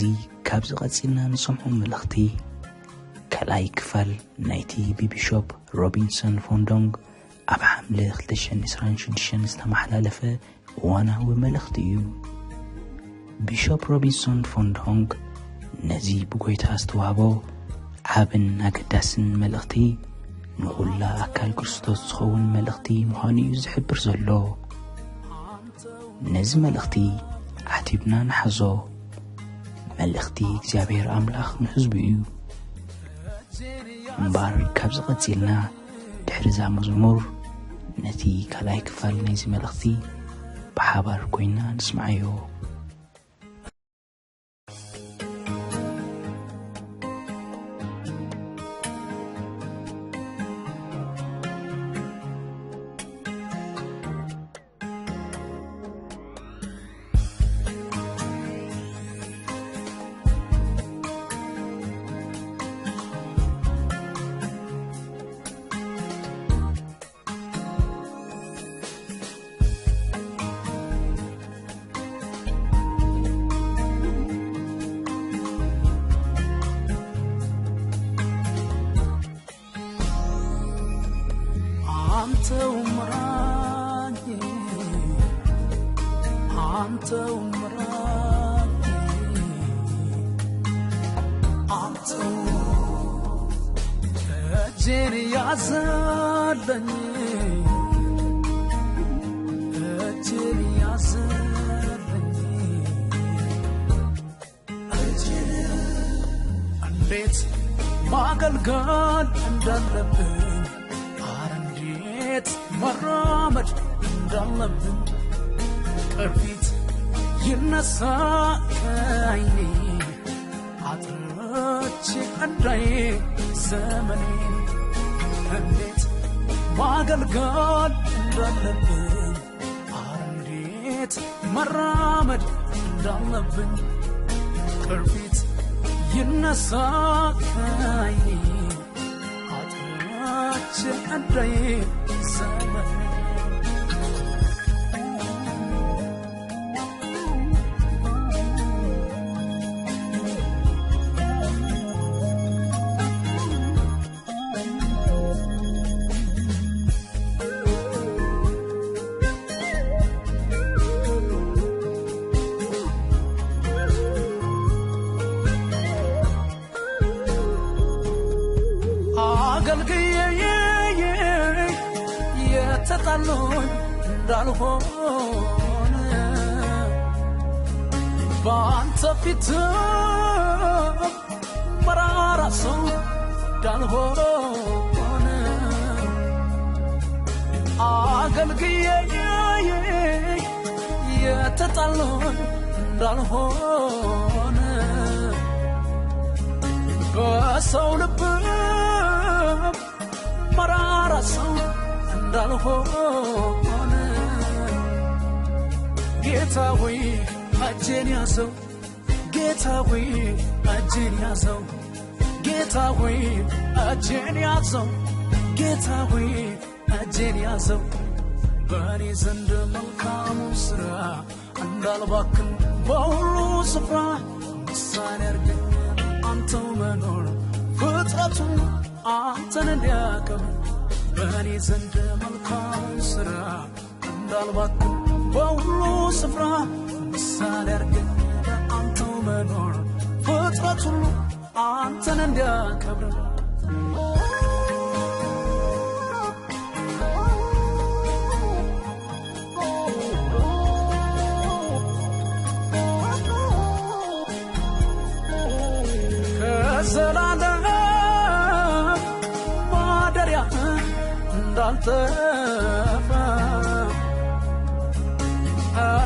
حزي كابز قصينا نسمعهم ملختي كلاي كفال نايتي بيشوب روبنسون فوندونغ أب حملة خلتشن إسران شدشن استمحلالفة وانا هو ملختيو بيشوب روبنسون فوندونغ نزي بقويتها استوابو عابن أقداسن ملختي نقولا أكال كريستوس خون ملختي مهاني يزحبر زلو نزي ملختي عتبنا نحزو ملختي اكزابير أملاخ نحزبيو مبار كابز قتلنا تحرزا مزمور نتي كلاي كفال نزي ملختي بحابار كوينا نسمعيو ማገልገል እንዳለብን አረንዴት መራመድ እንዳለብን እርፊት ይነሳ ከዓይኔ አጥሮቼ እንዳይ ዘመኔን እንዴት ማገልገል እንዳለብን አረንዴት መራመድ እንዳለብን እርፊት ينسى كايني عطرات عدي زمن يتقلون دالهون بانت فيتم مرارسو دالهون أقلقي يتقلون دالهون بسول بم مرارسو دالهون ጌታዊ እጄን ያዘው ጌታዊ እጄን ያዘው ጌታዊ እጄን ያዘው ጌታዊ እጄን ያዘው በእኔ ዘንድ መልካሙ ሥራ እንዳልባክን በሁሉ ስፍራ ምሳሌ አድርገኝ አንተው መኖር ፍጥረቱ አንተን እንዲያከብር በእኔ ዘንድ መልካሙ ሥራ እንዳልባክን በሁሉ ስፍራ ምሳሌ አድርገኝ አንተው መኖር ፍጥረት ሁሉ አንተን እንዲያከብር ከዘላለም ማደሪያ እንዳልጠፋ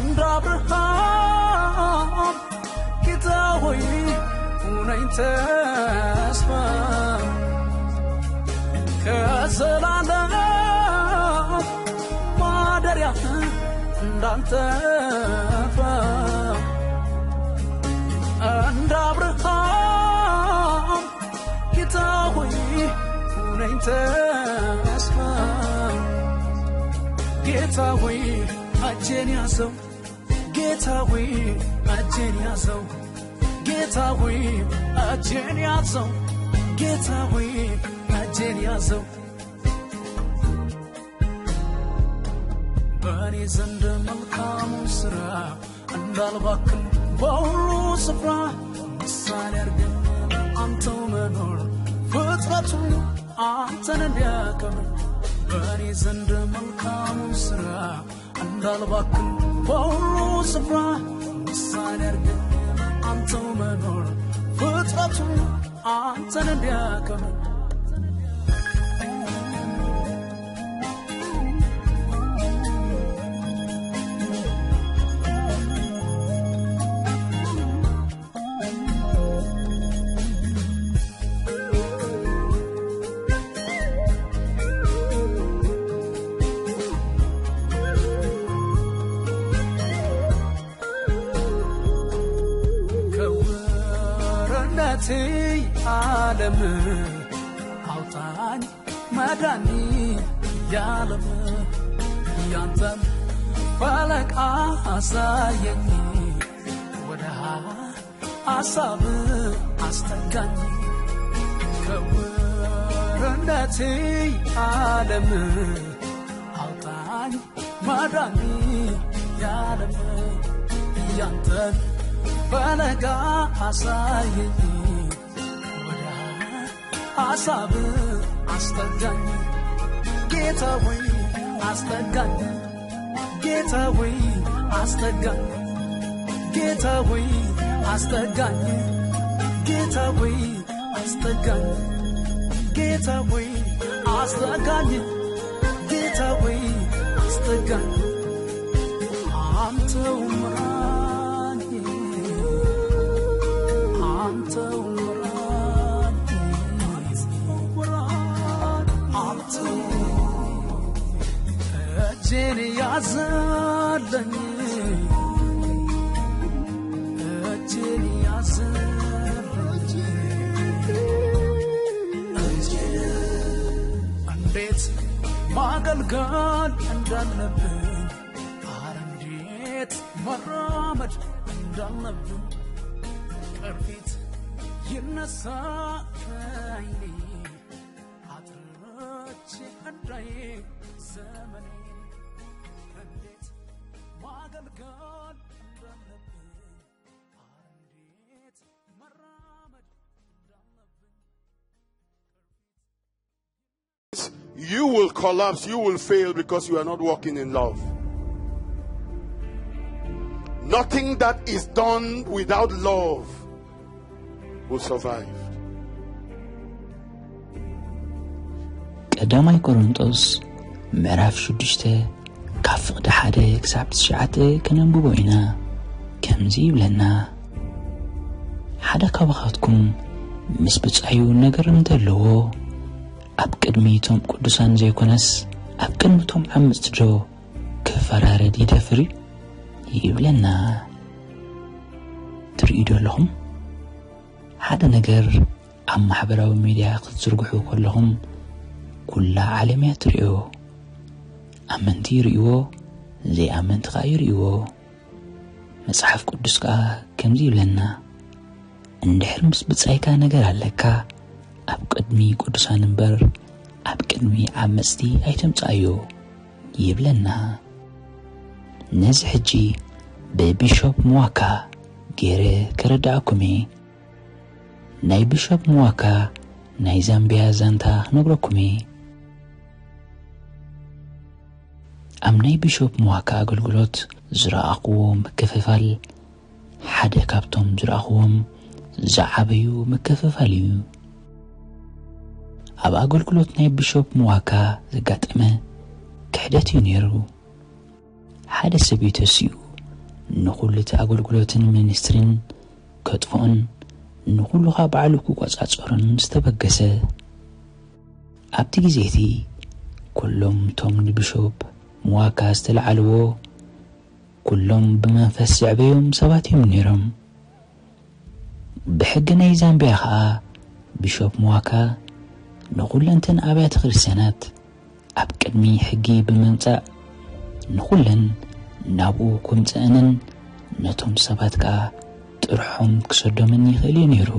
እንደ አብርሃም ጌታ ሆይ ሁነኝ ተስፋ ከዘላለም ማደሪያ እንዳልጠፋ እንደ አብርሃም ጌታ ሆይ ሁነኝ ተስፋ ጌታ ሆይ እጄን ያዘው ጌታ ሆይ እጄን ያዘው ጌታዊ እጄን ያዘው ጌታዊ እጄን ያዘው በእኔ ዘንድ መልካም ሥራ እንዳልባክን በሁሉ ስፍራ ምሳሌ አድርገኝ አንተው መኖር ፍጥረቱ አንተን እንዲያከብር በእኔ ዘንድ መልካም ሥራ እንዳልባክን በሁሉ ስፍራ ምሳሌ አድርገኝ አንተው መኖር ፍጥረቱ አንተን እንዲያከብር ዓለም አውጣኝ መዳኒ ያለም ያንተን ፈለግ አሳየኝ ወደ ሐሳብ አስጠጋኝ ከወረነቴ ዓለም አውጣኝ መዳኒ ያለም ያንተን ፈለግ አሳየኝ ሐሳብ አስጠጋኝ ጌታዊ አስጠጋኝ ጌታዊ አስጠጋኝ ጌታዊ አስጠጋኝ ጌታዊ አስጠጋኝ ጌታዊ አስጠጋኝ ጌታዊ አስጠጋኝ አንተው ምራኝ አንተው እጄን ያዘልኝ እጄን ያዘልኝ እንዴት ማገልገል እንዳለብኝ ኧረ እንዴት መራመድ እንዳለብኝ ቅርፊት ይነሳ ከዓይኔ አጥሮቼ እንዳይ ዘመኔ እንዴት ማገልገል እንዳለብኝ እንዴት መራመድ እንዳለብኝ You will collapse, you will fail because you are not walking in love. Nothing that is done without love will survive. ቀዳማይ ቆሮንቶስ ምዕራፍ 6 ካብ ፍቅዲ 1 ክሳብ 9 ከነንብቦ ኢና ከምዚ ይብለና ሓደ ካብኻትኩም ምስ ብጻዩ ነገር እንተለዎ ኣብ ቅድሚቶም ቅዱሳን ዘይኮነስ ኣብ ቅድሚቶም ዓመጽቲ ዶ ክፈራረድ ይደፍሪ ይብለና ትርእዩ ኣለኹም ሓደ ነገር ኣብ ማሕበራዊ ሚድያ ክትዝርግሑ ከለኹም ኩላ ዓለምያ ትርእዮ ኣመንቲ ይርእይዎ ዘይኣመንቲ ኸ ይርእይዎ መጽሓፍ ቅዱስ ከዓ ከምዚ ይብለና እንድሕር ምስ ብጻይካ ነገር ኣለካ ኣብ ቅድሚ ቅዱሳን እምበር ኣብ ቅድሚ ዓመጽቲ ኣይተምጽኣዮ ይብለና ነዚ ሕጂ ብቢሾፕ ሙዋካ ገይረ ክረዳእኩም ናይ ቢሾፕ ሙዋካ ናይ ዛምቢያ ዛንታ ነግረኩም ኣብ ናይ ቢሾፕ ሙዋካ ኣገልግሎት ዝረኣኽዎ ምክፍፋል ሓደ ካብቶም ዝረኣኽዎም ዝዓበዩ ምክፍፋል እዩ ኣብ ኣገልግሎት ናይ ቢሾፕ ሙዋካ ዘጋጠመ ክሕደት እዩ ነይሩ ሓደ ሰብ ተሲኡ ንኹሉ ኣገልግሎትን ሚኒስትሪን ከጥፎን ንኹሉ ባዕሉ ክቆጻጸርን ዝተበገሰ ኣብቲ ግዜቲ ኩሎም ቶም ንቢሾፕ ሙዋካ ዝተለዓልዎ ኩሎም ብመንፈስ ዝዕበዮም ሰባት እዮም ነይሮም ብሕጊ ናይ ዛምቢያ ከዓ ቢሾፕ ሙዋካ ንኹለንተን ኣብያተ ክርስቲያናት ኣብ ቅድሚ ሕጊ ብምምጻእ ንኹለን ናብኡ ከምጽአንን ነቶም ሰባት ከዓ ጥርሖም ክሰዶምን ይኽእል ነይሩ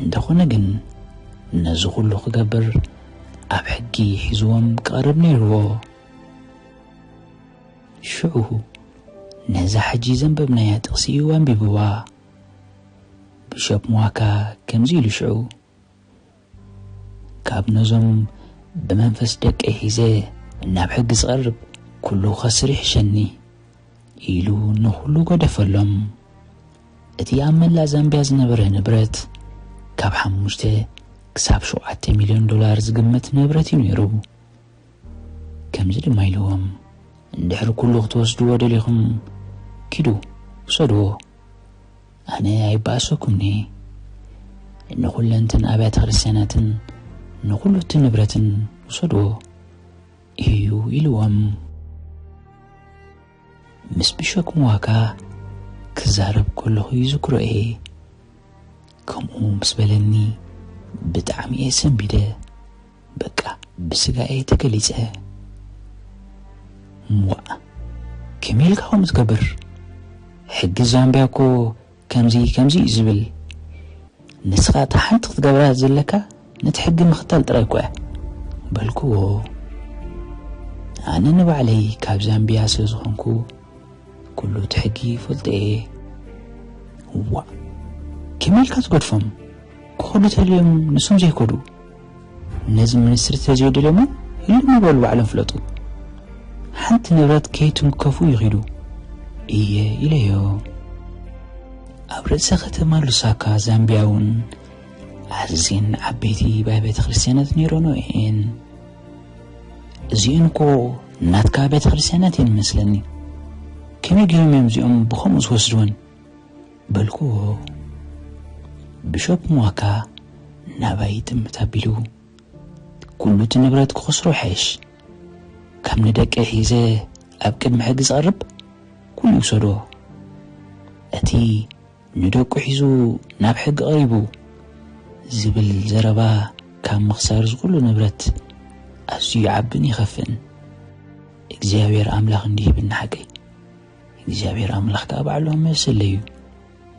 እንደኾነ ግን ነዚ ኩሉ ክገብር ኣብ ሕጊ ሒዝዎም ክቐርብ ነይርዎ ሽዑ ነዛ ሕጂ ዘንበብናያ ጥቕሲ እዩ ኣንቢብዋ ቢሾፕ ሙዋካ ከምዚ ኢሉ ሽዑ ካብ ነዞም ብመንፈስ ደቀ ሒዘ ናብ ሕጊ ዝቐርብ ኩሉ ኸስር ይሕሸኒ ኢሉ ንኹሉ ጎደፈሎም እቲ ኣብ መላእ ዛምቢያ ዝነበረ ንብረት ካብ 5 ክሳብ 7 ሚልዮን ዶላር ዝግመት ንብረት እዩ ነይሩ ከምዚ ድማ ኢልዎም እንድሕር ኩሉ ክትወስድዎ ደሊኹም ኪዱ ውሰድዎ ኣነ ኣይበኣሰኩምኒ ንኹለንትን ኣብያተ ክርስቲያናትን ንኹሉ እቲ ንብረትን ውሰድዎ እዩ ኢልዎም ምስ ቢሾፕ ሙዋካ ክዛረብ ከለኹ ይዝክሮ እየ ከምኡ ምስ በለኒ ብጣዕሚ እየ ሰንቢደ በቃ ብስጋኤ ተገሊጸ ሞዓ ከመይ ኢልካ ከምኡ ትገብር ሕጊ ዛምቢያ እኮ ከምዚ ዝብል ንስኻ እታ ሓንቲ ክትገብራ ዘለካ ነቲ ሕጊ ምኽታል ጥራይ እኳ በልክዎ ኣነ ንባዕለይ ካብ ዛምቢያ ስለ ዝኾንኩ ኩሉ እቲ ሕጊ ይፈልጥ እየ ዋ ከመይ ኢልካ ትገድፎም ክኸዱ ተልዮም ንሶም ዘይከዱ ነዚ ሚኒስትሪ ተዘይደልዮሞ ኢሎም ይበሉ ባዕሎም ፍለጡ ሓንቲ ንብረት ከይትንከፉ ይኺዱ እየ ኢለዮ ኣብ ርእሰ ከተማ ሉሳካ ዛምቢያ እውን ኣዝየን ዓበይቲ ቤተ ክርስቲያናት ነይሮኖ እየን እዚአን እኮ ናትካ ቤተ ክርስቲያናት እየን መስለኒ ከመይ ገይሮም እዮም እዚኦም ብኸምኡ ዝወስድዎን በልክዎ ቢሾፕ ሙዋካ ናባይ ጥምት ኣቢሉ ኩሉ እቲ ንብረት ክኸስሮ ሓይሽ ካብ ንደቀ ሒዘ ኣብ ቅድሚ ሕጊ ዝቐርብ ኩሉ ይውሰዶ እቲ ንደቁ ሒዙ ናብ ሕጊ ቀሪቡ ዝብል ዘረባ ካብ ምኽሳር ዝኩሉ ንብረት ኣዝዩ ይዓብን ይኸፍን እግዚኣብሔር ኣምላኽ እንዲህብና ሓቀይ እግዚኣብሔር ኣምላኽ ከዓ ባዕሎም መሰለዩ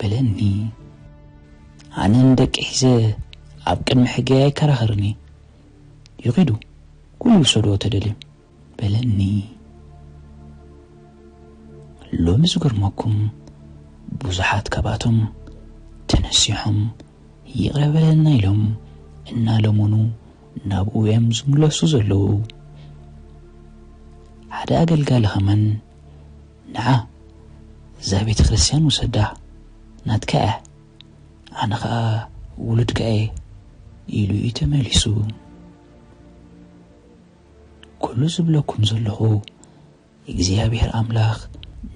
በለኒ ኣነ ንደቂ ሒዘ ኣብ ቅድሚ ሕጊ ኣይከራኸርኒ ይኺዱ ኩሉ ይውሰዶ ተደልዮም በለኒ ሎሚ ዝገርመኩም ብዙሓት ከባቶም ተነሲሖም ይቕረ በለና ኢሎም እናለሞኑ ናብኡ እዮም ዝምለሱ ዘለዉ ሓደ ኣገልጋሊ ኸመን ንዓ እዛ ቤተ ክርስቲያን ውሰዳ ናትካ እያ ኣነ ከዓ ውሉድካ እየ ኢሉ እዩ ተመሊሱ ኩሉ ዝብለኩም ዘለኹ እግዚኣብሔር ኣምላኽ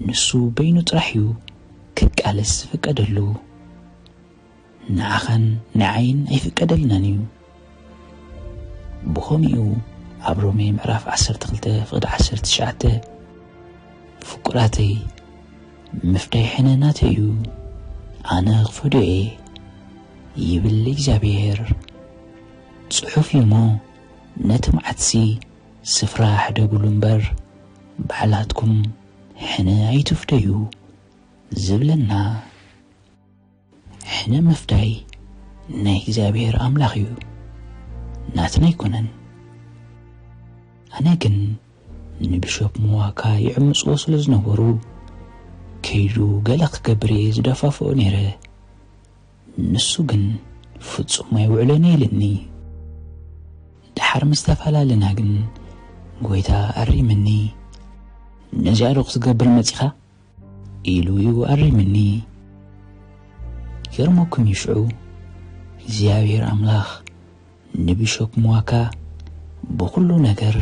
ንሱ በይኑ ጥራሕ እዩ ክቃለስ ዝፍቀደሉ ንዓኸን ንዓይን ኣይፍቀደልናን እዩ ብኸምኡ ኣብ ሮሜ ምዕራፍ 12:19 ፍቁራተይ ምፍዳይ ሕነናተ እዩ ኣነ ክፈዶ እየ ይብል እግዚኣብሔር ጽሑፍ እሞ ነቲ መዓትሲ ስፍራ ሕደጉሉ እምበር ባዕላትኩም ሕነ ኣይትፍደዩ ዝብለና ሕነ ምፍዳይ ናይ እግዚኣብሔር ኣምላኽ እዩ ናትና ኣይኮነን ኣነ ግን ንቢሾፕ ሙዋካ ይዕምፅዎ ስለ ዝነበሩ ከይዱ ገለ ክገብር እየ ዝደፋፍኦ ነይረ ንሱ ግን ፍጹም ኣይውዕሎን ኢልኒ ድሓር ምስተፈላለና ግን ጎይታ ኣሪምኒ ነዚኣ ዶ ክትገብር መፂኻ ኢሉ እዩ ኣሪምኒ ገርመኩም ይሽዑ እግዚኣብሔር ኣምላኽ ንቢሾፕ ሙዋካ ብኩሉ ነገር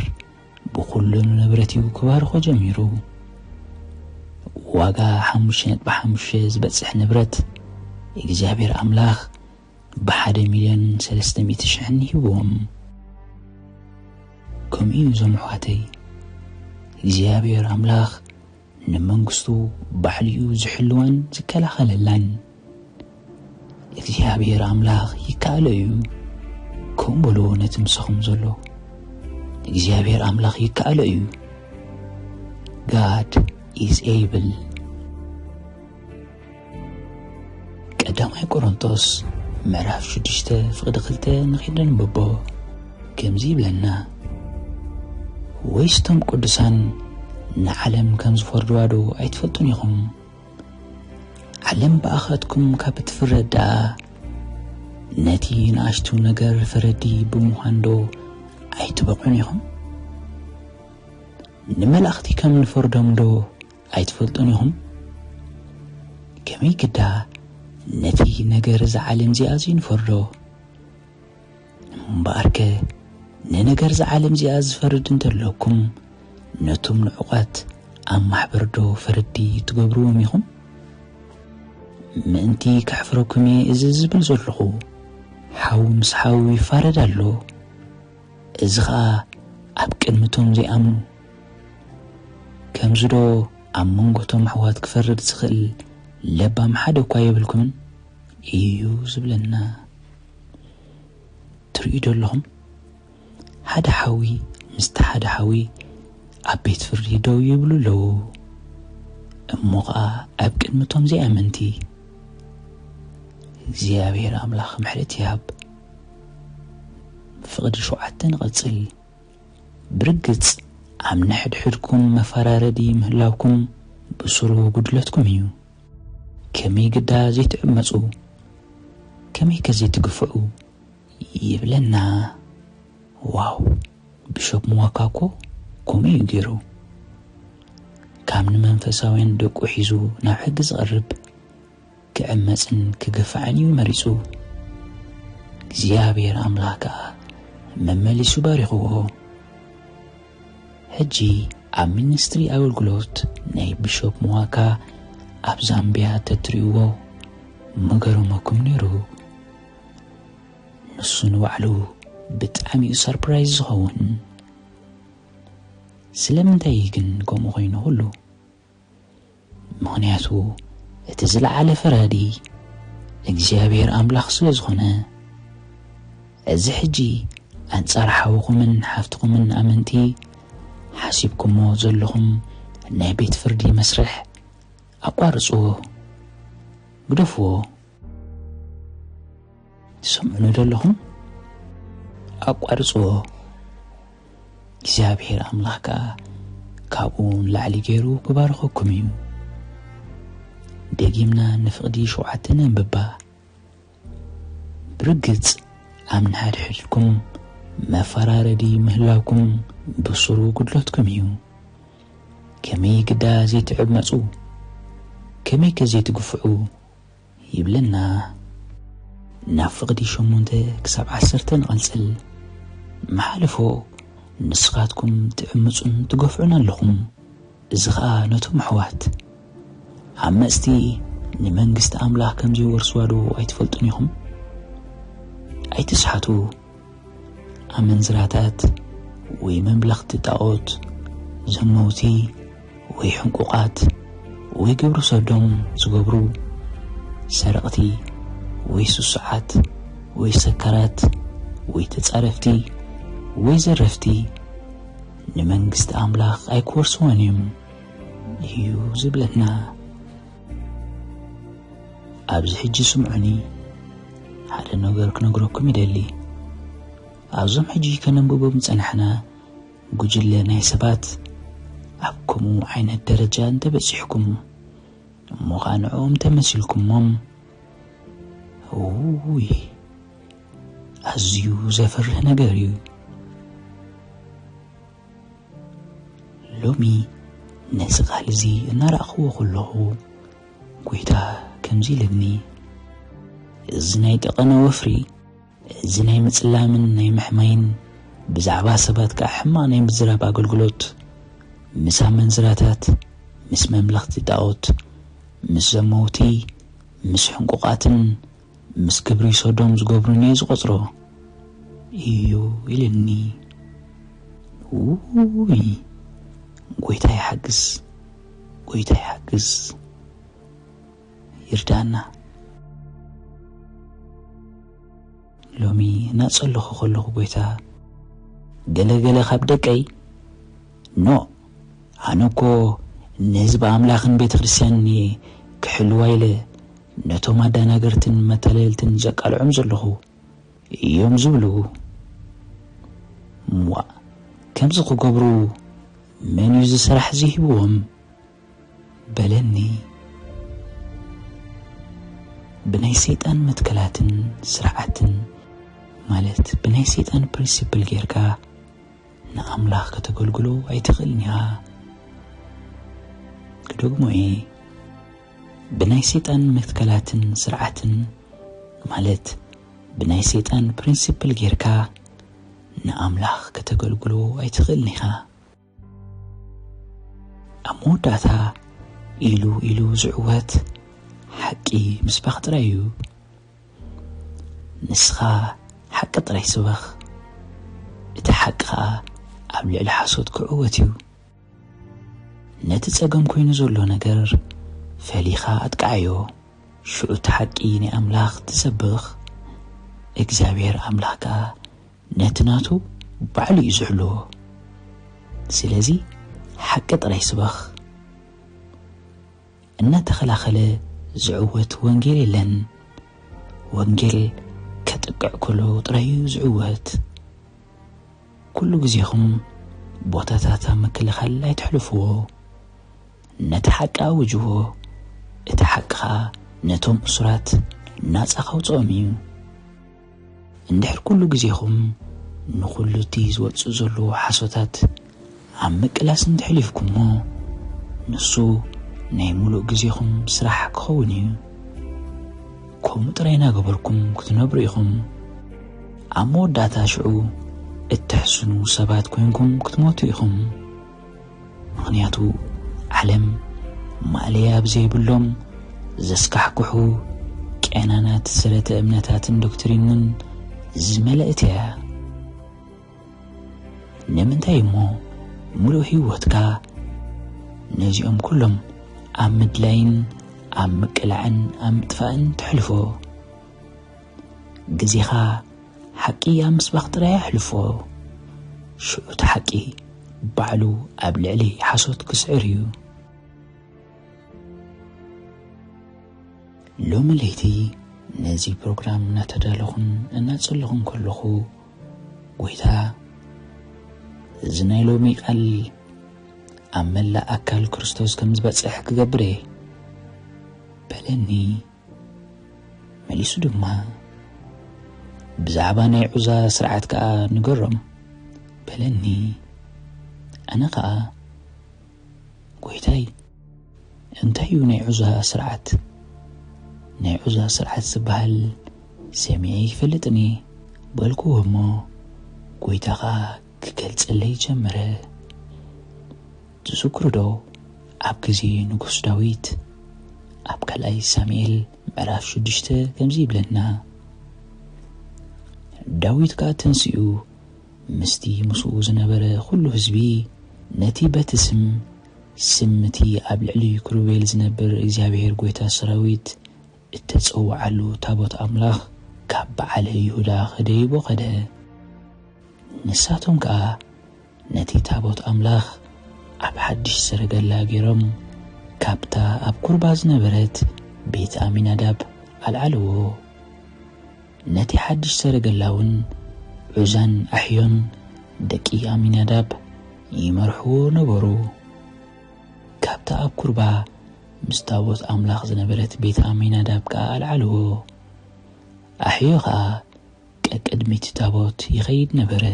ብኩሉ ንብረት እዩ ክባርኾ ጀሚሩ ዋጋ 5.5 ዝበፅሕ ንብረት እግዚአብሔር አምላኽ በ1,300,000 ሂቦም ከምኡ ዘምሓተይ እግዚአብሔር አምላኽ ንመንግስቱ ባሕልዩ ዝሕልዋን ዝከላኸለላን እግዚአብሔር አምላኽ ይካለዩ ከምብሎ ነትምሰኹም ዘሎ እግዚአብሔር አምላኽ ይካለዩ God is able ቀዳማይ ቆሮንቶስ ምዕራፍ 6 ፍቅዲ 2 ንኺደን በቦ ከምዚ ይብለና ወይስቶም ቅዱሳን ንዓለም ከም ዝፈርድዋዶ ኣይትፈልጡን ኢኹም ዓለም በኣኸትኩም ካብ እትፍረዳ ነቲ ንኣሽቱ ነገር ፈረዲ ብምዃንዶ ኣይትበቕዑን ኢኹም ንመላእኽቲ ከም ንፈርዶም ዶ ኣይትፈልጡን ኢኹም ከመይ ግዳ ነቲ ነገር ዝዓለም እዚኣ ንፈርዶ እምበኣርከ ንነገር ዝዓለም እዚኣ ዝፈርድ እንተለኩም ነቶም ንዑቓት ኣብ ማሕበር ዶ ፈረዲ ትገብርዎም ኢኹም ምእንቲ ከሕፍረኩም እዚ ዝብል ዘለኹ ሓዊ ምስ ሓዊ ይፋረድ ኣሎ እዚ ኸኣ ኣብ ቅድሚቶም ዘይኣምኑ ከምዚ ዶ ኣብ መንጎቶም ኣሕዋት ክፈርድ ዝኽእል ለባም ሓደ እኳ የብልኩምን እዩ ዝብለና ትርእዩ ዘለኹም ሓደ ሓዊ ምስቲ ሓደ ሓዊ ኣብ ቤት ፍርዲ ደው ይብሉ ኣለዉ እሞ ኸኣ ኣብ ቅድሚቶም ዘይኣመንቲ እግዚኣብሔር ኣምላኽ ምሕረት ይሃብ ፍቕዲ 7 ንቐጽል ብርግጽ ኣብ ንሕድሕድኩም መፈራረዲ ምህላውኩም ብስሩ ጉድለትኩም እዩ ከመይ ግዳ ዘይትዕመፁ ከመይ ከዘይትግፍዑ ይብለና ዋው ቢሾፕ ሙዋካኮ ከምኡ እዩ ገይሩ ካብ ንመንፈሳውያን ደቁ ሒዙ ናብ ሕጊ ዝቐርብ ክዕመፅን ክግፋዕን እዩ መሪፁ እግዚኣብሔር ኣምላኽ ከዓ መመሊሱ ባሪኽዎ ሕጂ ኣብ ሚኒስትሪ ኣገልግሎት ናይ ቢሾፕ ሙዋካ ኣብ ዛምቢያ ተትርእይዎ መገረመኩም ነይሩ ንሱ ንባዕሉ ብጣዕሚ እዩ ሰርፕራይዝ ዝኸውን ስለምንታይ ግን ከምኡ ኮይኑ ሁሉ ምኽንያቱ እቲ ዝለዓለ ፈራዲ እግዚኣብሔር ኣምላኽ ስለ ዝኾነ እዚ ሕጂ ኣንጻር ሓውኹምን ሓፍትኹምን ኣመንቲ ሓሲብኩሞ ዘለኹም ናይ ቤት ፍርዲ መስርሕ ኣቋርፅዎ ግደፍዎ ትሰምዑ ዘለኹም ኣቋርፅዎ እግዚኣብሔር ኣምላኽ ከዓ ካብኡ ንላዕሊ ገይሩ ክባርኸኩም እዩ ደጊምና ንፍቕዲ 7 ንንብባ ብርግጽ ኣብ ንሓድሕድኩም መፈራረዲ ምህላውኩም ብስሩ ጉድለትኩም እዩ ከመይ ግዳ ዘይትዕመፁ ከመይ ከዘይትግፍዑ ይብለና ናብ ፍቕዲ 8 ክሳብ 10 ንቐልጽል መሓልፎ ንስኻትኩም ትዕምፁን ትገፍዑን ኣለኹም እዚ ኸኣ ነቶም ኣሕዋት ዓመፅቲ ንመንግስቲ ኣምላኽ ከም ዘይወርስዋዶ ኣይትፈልጡን ኢኹም ኣይትስሓቱ ኣመንዝራታት ወይ መምለኽቲ ጣዖት ዘመውቲ ወይ ሕንቁቓት ወይ ግብሪ ሰዶም ዝገብሩ ሰረቕቲ ወይ ስሱዓት ወይ ሰከራት ወይ ተጻረፍቲ ወይ ዘረፍቲ ንመንግስቲ ኣምላኽ ኣይክወርስዎን እዮም እዩ ዝብለና ኣብዚ ሕጂ ስምዑኒ ሓደ ነገር ክነግረኩም ይደሊ ኣብዞም ሕጂ ከነንብቦም ፀናሕና ጉጅለ ናይ ሰባት ኣብ ከምኡ ዓይነት ደረጃ እንተበፂሕኩም እሞ ኸኣ ንዕኦም ተመሲልኩሞም ውይ ኣዝዩ ዘፈርህ ነገር እዩ ሎሚ ነዚ ቃል እዚ እናረኣኽዎ ከለኹ ጎይታ ከምዚ ኢለኒ እዚ ናይ ጠቐነ ወፍሪ እዚ ናይ ምጽላምን ናይ ምሕማይን ብዛዕባ ሰባት ከዓ ሕማቕ ናይ ምዝራብ ኣገልግሎት ምስ ኣመንዝራታት ምስ መምለኽቲ ጣዖት ምስ ዘመውቲ ምስ ሕንቁቓትን ምስ ግብሪ ሰዶም ዝገብሩን እየ ዝቖፅሮ እዩ ኢለኒ ውይ ጎይታ ይሓግዝ ጎይታ ይሓግዝ ይርዳና ሎሚ ናጸለኹ ከለኹ ጎይታ ገለገለ ካብ ደቀይ ኖ ኣነኮ ንህዝቢ ኣምላኽን ቤተ ክርስቲያን ክሕልዋ ኢለ ነቶም አዳናገርትን መተለልትን ዘቃልዑም ዘለኹ እዮም ዝብሉ ዋ ከምዚ ክገብሩ መን እዩ ዝስራሕ ዝሂብዎም በለኒ ብናይ ሰይጣን መትከላትን ስርዓትን ማለት ብናይ ሰይጣን ፕሪንሲፕል ጌርካ ንአምላኽ ከተገልግሎ ኣይትኽእልኒ ኢኻ ክደግሞ'የ ብናይ ሰይጣን መትከላትን ስርዓትን ማለት ብናይ ሰይጣን ፕሪንሲፕል ጌርካ ንአምላኽ ከተገልግሎ ኣይትኽእልኒ ኢኻ ኣብ መወዳእታ ኢሉ ዝዕወት ሓቂ ምስባኽ ጥራይ እዩ ንስኻ ሓቂ ጥራይ ስበኽ እቲ ሓቂ ኸኣ ኣብ ልዕሊ ሓሶት ክዕወት እዩ ነቲ ፀገም ኮይኑ ዘሎ ነገር ፈሊኻ ኣጥቃዕዮ ሽዑ እቲ ሓቂ ናይ ኣምላኽ ትሰብኽ እግዚኣብሔር ኣምላኽ ከዓ ነቲ ናቱ ባዕሉ እዩ ዝሕልዎ ስለዚ ሓቂ ጥራይ ስበኽ እናተኸላኸለ ዝዕወት ወንጌል የለን ወንጌል ከጥቅዕ ከሎ ጥራይ እዩ ዝዕወት ኩሉ ግዜኹም ቦታታት ምክልኻል ኣይትሕልፍዎ ነቲ ሓቂ ኣውጅዎ እቲ ሓቂ ከዓ ነቶም እሱራት ናፃ ከውፅኦም እዩ እንድሕር ኩሉ ግዜኹም ንኩሉ እቲ ዝወፅእ ዘሎ ሓሶታት ኣብ ምቅላስ እንትሕሊፍኩሞ ንሱ ናይ ሙሉእ ግዜኹም ስራሕ ክኸውን እዩ ከምኡ ጥራይ እናገበርኩም ክትነብሩ ኢኹም ኣብ መወዳእታ ሽዑ እትሕስኑ ሰባት ኮይንኩም ክትሞቱ ኢኹም ምክንያቱ ዓለም ማዕለያ ብዘይብሎም ዘስካሕክሑ ቄናናት ስለተ እምነታትን ዶክትሪንን ዝመልእት እያ ንምንታይ እሞ ሙሉእ ህይወትካ ነዚኦም ኩሎም ኣብ ምድላይን ኣብ ምቅላዕን ኣብ ምጥፋእን ትሕልፎ ግዜኻ ሓቂ ኣብ ምስባኽ ጥራይ ኣሕልፎ ሽዑ እቲ ሓቂ ባዕሉ ኣብ ልዕሊ ሓሶት ክስዕር እዩ ሎሚ ለይቲ ነዚ ፕሮግራም እናተዳለኹን እናፀለኹን ከለኹ ጎይታ እዚ ናይ ሎሚ ቃል ኣብ መላእ ኣካል ክርስቶስ ከም ዝበፅሕ ክገብር በለኒ መሊሱ ድማ ብዛዕባ ናይ ዑዛ ስርዓት ከዓ ንገሮም በለኒ ኣነ ከዓ ጎይታይ እንታይ እዩ ናይ ዑዛ ስርዓት ናይ ዑዛ ስርዓት ዝበሃል ሰሚዐ ይፈልጥኒ በልኩዎ እሞ ጎይታ ከዓ ክገልፅለይ ጀመረ ትዝክሩ ዶ ኣብ ግዜ ንጉስ ዳዊት ኣብ ካልኣይ ሳሙኤል ምዕራፍ 6 ከምዚ ይብለና ዳዊት ከዓ ተንስኡ ምስቲ ምስኡ ዝነበረ ኩሉ ህዝቢ ነቲ በቲ ስምቲ ኣብ ልዕሊ ክሩቤል ዝነብር እግዚኣብሔር ጎይታ ሰራዊት እተፀውዓሉ ታቦት ኣምላኽ ካብ በዓል ይሁዳ ከደይቦ ከደ ንሳቶም ከዓ ነቲ ታቦት ኣምላኽ ኣብ ሓድሽ ሰረገላ ገይሮም ካብታ ኣብ ኩርባ ዝነበረት ቤት ኣሚናዳብ ኣልዓልዎ ነቲ ሓድሽ ሰረገላ እውን ዑዛን ኣሕዮን ደቂ ኣሚናዳብ ይመርሕዎ ነበሩ ካብታ ኣብ ኩርባ ምስ ታቦት ኣምላኽ ዝነበረት ቤት ኣሚናዳብ ከዓ ኣልዓልዎ ኣሕዮ ከዓ ቀቅድሚት ታቦት ይኸይድ ነበረ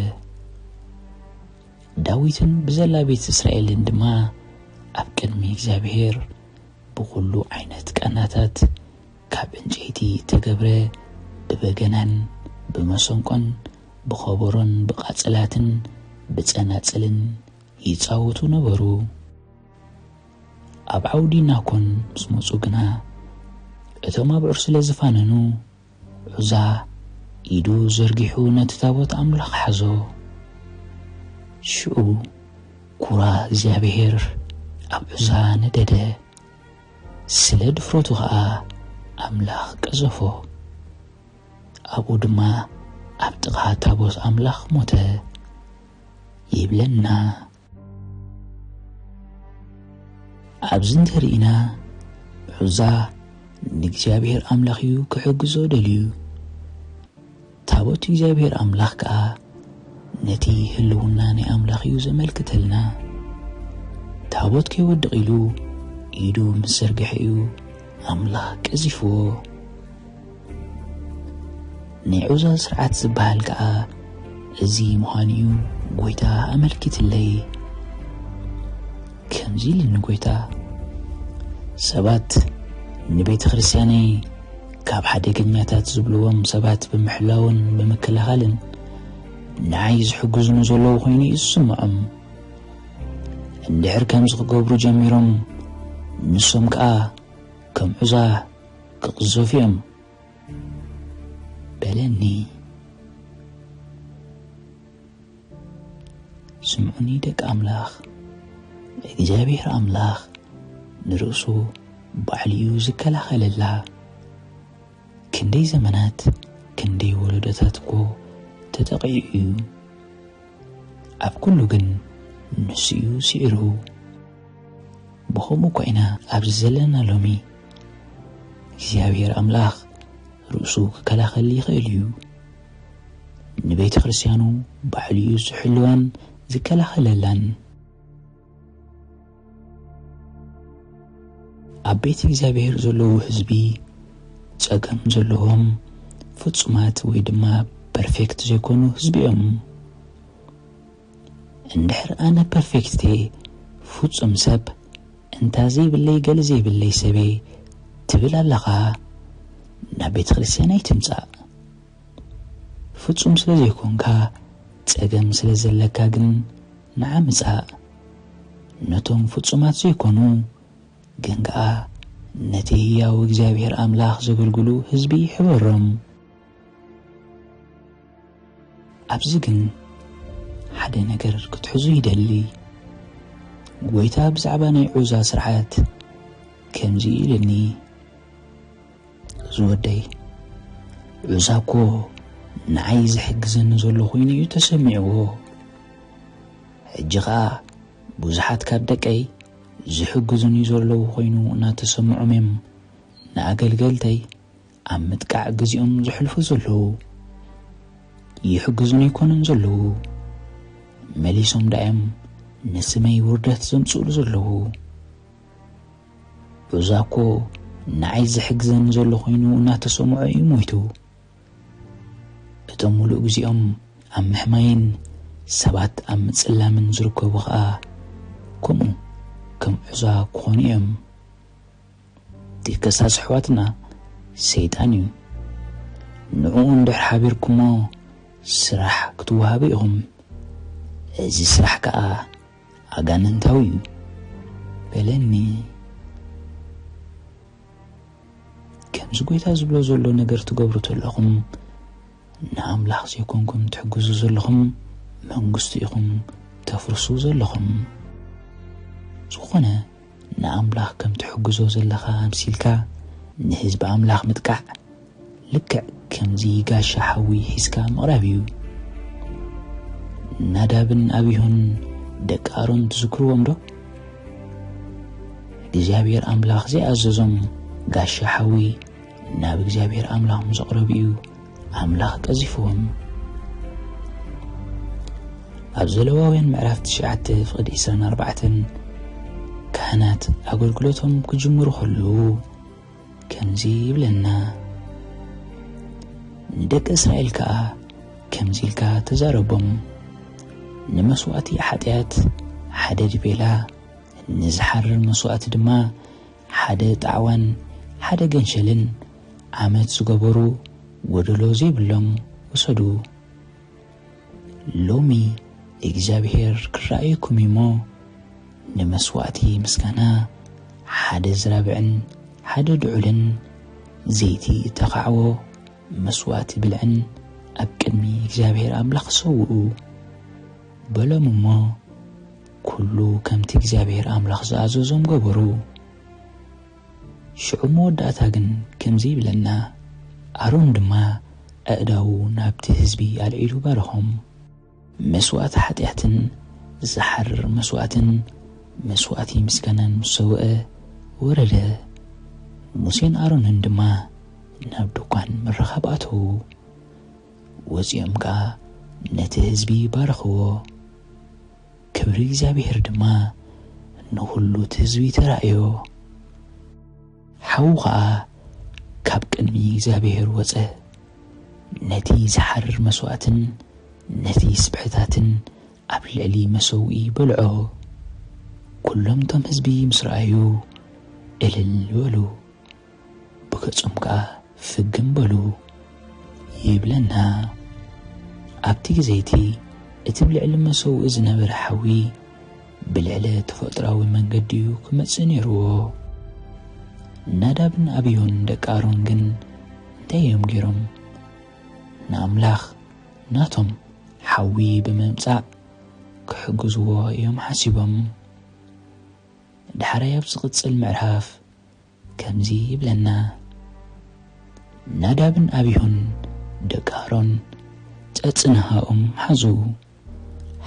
ዳዊትን ብዘላ ቤት እስራኤልን ድማ ኣብ ቅድሚ እግዚኣብሔር ብኩሉ ዓይነት ቀናታት ካብ እንጨይቲ ተገብረ ብበገናን ብመሰንቆን ብኸበሮን ብቃጽላትን ብጸናጽልን ይጻወቱ ነበሩ ኣብ ዓውዲ ናኮን ምስ መፁ ግና እቶም ኣብ ዑር ስለ ዝፋነኑ ዑዛ ኢዱ ዘርጊሑ ነቲ ታቦት ኣምላኽ ሓዞ ሽዑ ኩራ እግዚኣብሔር ኣብ ዑዛ ነደደ ስለ ድፍረቱ ከዓ ኣምላኽ ቀዘፎ ኣብኡ ድማ ኣብ ጥቓ ታቦት ኣምላኽ ሞተ ይብለና ኣብዚ እንተሪኢና ዑዛ ንእግዚአብሔር ኣምላኽ እዩ ክሕግዞ ደልዩ ታቦት እግዚአብሔር ኣምላኽ ከዓ ነቲ ህልውና ናይ ኣምላኽ እዩ ዘመልክተልና ታቦት ከይወድቕ ኢሉ ኢዱ ምስ ዘርግሐ እዩ ኣምላኽ ቀዚፍዎ ናይ ዑዛ ስርዓት ዝበሃል ከዓ እዚ ምዃኑ እዩ ጎይታ ኣመልኪትለይ ከምዚ ኢሉ ጎይታ ሰባት ንቤተ ክርስቲያነይ ካብ ሓደገኛታት ዝብልዎም ሰባት ብምሕላውን ብምክልኻልን ንዓይ ዝሕግዙን ዘለዉ ኮይኑ ይስምዖም እንድሕር ከምዚ ክገብሩ ጀሚሮም ንሶም ከዓ ከም ዑዛ ክቕዘፉ እዮም በለኒ ስምዑኒ ደቂ ኣምላኽ እግዚአብሔር ኣምላኽ ንርእሱ ባዕልዩ ዝከላኸለላ ክንደይ ዘመናት ክንደይ ወለዶታት እኮ ተጠቂዑ እዩ ኣብ ኩሉ ግን ንሱ እዩ ስዒሩ ብኸምኡ ኮይና ኣብዚ ዘለና ሎሚ እግዚአብሔር ኣምላኽ ርእሱ ክከላኸል ይኽእል እዩ ንቤተ ክርስቲያኑ ባዕልዩ ዝሕልዋን ዝከላኸለላን ኣብ ቤተ እግዚአብሔር ዘለዉ ህዝቢ ጸገም ዘለዎም ፍጹማት ወይ ድማ ፐርፌክት ዘይኮኑ ህዝቢ እዮም እንድሕር ኣነ ፐርፌክት ፍጹም ሰብ እንታ ዘይብለይ ገለ ዘይብለይ ሰበ ትብል ኣለኻ ናብ ቤተ ክርስቲያን ኣይትምጻእ ፍጹም ስለ ዘይኮንካ ጸገም ስለ ዘለካ ግን ንዓ ምጻእ ነቶም ፍጹማት ዘይኮኑ ግን ከዓ ነቲ ሕያው እግዚአብሔር ኣምላኽ ዘገልግሉ ህዝቢ ይሕበሮም ኣብዚ ግን ሓደ ነገር ክትሕዙ ይደሊ ጎይታ ብዛዕባ ናይ ዑዛ ስርዓት ከምዚ ኢልኒ ዝወደይ ዑዛ እኮ ንዓይ ዝሕግዘኒ ዘሎ ኮይኑ እዩ ተሰሚዕዎ ሕጂ ከዓ ብዙሓት ካብ ደቀይ ዝሕግዙኒ ዘለዉ ኮይኑ እናተሰምዖም እዮም ንኣገልገልተይ ኣብ ምጥቃዕ ግዚኦም ዝሕልፉ ዘለዉ ይሕግዙኒ ይኮኑን ዘለዉ መሊሶም ዳዮም ንስመይ ውርደት ዘምጽእሉ ዘለዉ ዑዛ እኮ ንዓይ ዝሕግዘኒ ዘሎ ኮይኑ እናተሰምዖ እዩ ሞይቱ እቶም ሙሉእ ግዚኦም ኣብ ምሕማይን ሰባት ኣብ ምጽላምን ዝርከቡ ከዓ ከምኡ ከም ዑዛ ክኾኑ እዮም ዲከሳስ ኣሕዋትና ሰይጣን እዩ ንዕኡ እንድሕር ሓቢርኩሞ ስራሕ ክትወሃቡ ኢኹም እዚ ስራሕ ከዓ ኣጋንንታዊ እዩ በለኒ ከምዚ ጎይታ ዝብሎ ዘሎ ነገር ትገብሩ ተለኹም ንኣምላኽ ዘይኮንኩም ትሕግዙ ዘለኹም መንግስቱ ኢኹም ተፍርሱ ዘለኹም ዝኾነ ንኣምላኽ ከም ትሕግዞ ዘለኻ ኣምሲልካ ንህዝቢ ኣምላኽ ምጥቃዕ ልክዕ ከምዚ ጋሻ ሓዊ ሒዝካ ምቕራብ እዩ ናዳብን ኣብዩን ደቂ ኣሮን ትዝክርዎም ዶ እግዚአብሔር ኣምላኽ ዘይኣዘዞም ጋሻ ሓዊ ናብ እግዚአብሔር ኣምላኽ ምዘቕረቡ እዩ ኣምላኽ ቀዚፍዎም ኣብ ዘለዋውያን ምዕራፍ 9:24 ካህናት ኣገልግሎቶም ክጅምሩ ከለዉ ከምዚ ይብለና ንደቂ እስራኤል ከዓ ከምዚ ኢልካ ተዛረቦም ንመስዋዕቲ ሓጢአት ሓደ ድቤላ ንዝሓርር መስዋዕቲ ድማ ሓደ ጣዕዋን ሓደ ገንሸልን ዓመት ዝገበሩ ጎደሎ ዘይብሎም ወሰዱ ሎሚ እግዚአብሔር ክረአየኩም እሞ ንመስዋዕቲ ምስጋና ሓደ ዝራብዕን ሓደ ድዑልን ዘይቲ ተኻዕዎ መስዋዕቲ ብልዕን ኣብ ቅድሚ እግዚአብሔር ኣምላኽ ሰውኡ በሎም እሞ ኩሉ ከምቲ እግዚአብሔር ኣምላኽ ዝኣዘዞም ገበሩ ሽዑ መወዳእታ ግን ከምዚ ይብለና ኣሮን ድማ ኣእዳው ናብቲ ህዝቢ ኣልዒሉ ባረኾም መስዋዕቲ ሓጢአትን ዝሓርር መስዋዕትን መስዋዕቲ ምስጋናን ምስ ሰውአ ወረደ ሙሴን አሮንን ድማ ናብ ድኳን ምረኻብ ኣተዉ ወፂኦም ከዓ ነቲ ህዝቢ ባረኽዎ ክብሪ እግዚአብሔር ድማ ንኹሉ እቲ ህዝቢ ተራእዮ ሓው ከዓ ካብ ቅድሚ እግዚአብሔር ወፀ ነቲ ዝሓርር መስዋዕትን ነቲ ስብሕታትን ኣብ ልዕሊ መሰውኢ በልዖ ኩሎም ቶም ህዝቢ ምስ ረኣዩ እልል በሉ ብገጾም ከዓ ፍግም በሉ ይብለና ኣብቲ ግዜይቲ እቲ ብልዕሊ መሰውኢ ዝነበረ ሓዊ ብልዕሊ ተፈጥራዊ መንገዲ እዩ ክመጽእ ነይርዎ ናዳብን ኣብዮን ደቂ ኣሮን ግን እንታይ እዮም ገይሮም ንኣምላኽ ናቶም ሓዊ ብምምጻእ ክሕግዝዎ እዮም ሓሲቦም ድሓራይ ኣብ ዝቕጽል ምዕራፍ ከምዚ ይብለና ናዳብን ኣብዮን ደቂ ኣሮን ጸጽንሃኦም ሓዙ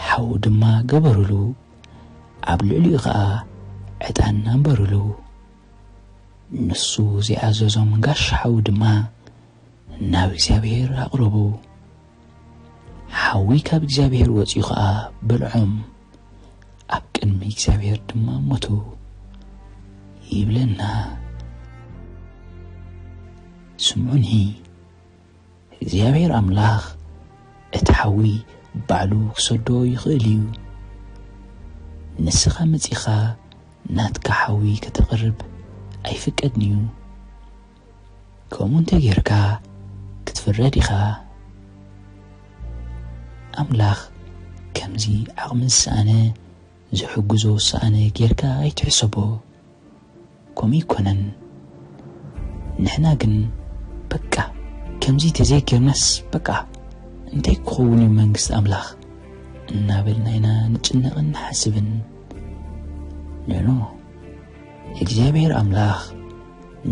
ሓው ድማ ገበሩሉ ኣብ ልዕሊኡ ከዓ ዕጣን ኣንበሩሉ ንሱ ዝኣዘዞም ጋሻ ሓዊ ድማ ናብ እግዚአብሔር ኣቕረቡ ሓዊ ካብ እግዚአብሔር ወፂኡ ከዓ በልዖም ኣብ ቅድሚ እግዚአብሔር ድማ ሞቱ ይብለና ስምዑኒ እግዚአብሔር ኣምላኽ እቲ ሓዊ ባዕሉ ክሰዶ ይኽእል እዩ ንስኻ መጺኻ ናትካ ሓዊ ከተቕርብ ኣይፍቀድን እዩ ከምኡ እንተጌርካ ክትፍረድ ኢኻ ኣምላኽ ከምዚ ዓቕሚ ዝሰኣነ ዝሕግዞ ዝሰኣነ ጌርካ ኣይትሕሰቦ ከምኡ ይኮነን ንሕና ግን በቃ ከምዚ ተዘይጌርናስ በቃ እንታይ ክኸውን እዩ መንግስቲ ኣምላኽ እናበልና ኢና ንጭነቕን ንሓስብን ንኖ እግዚአብሔር ኣምላኽ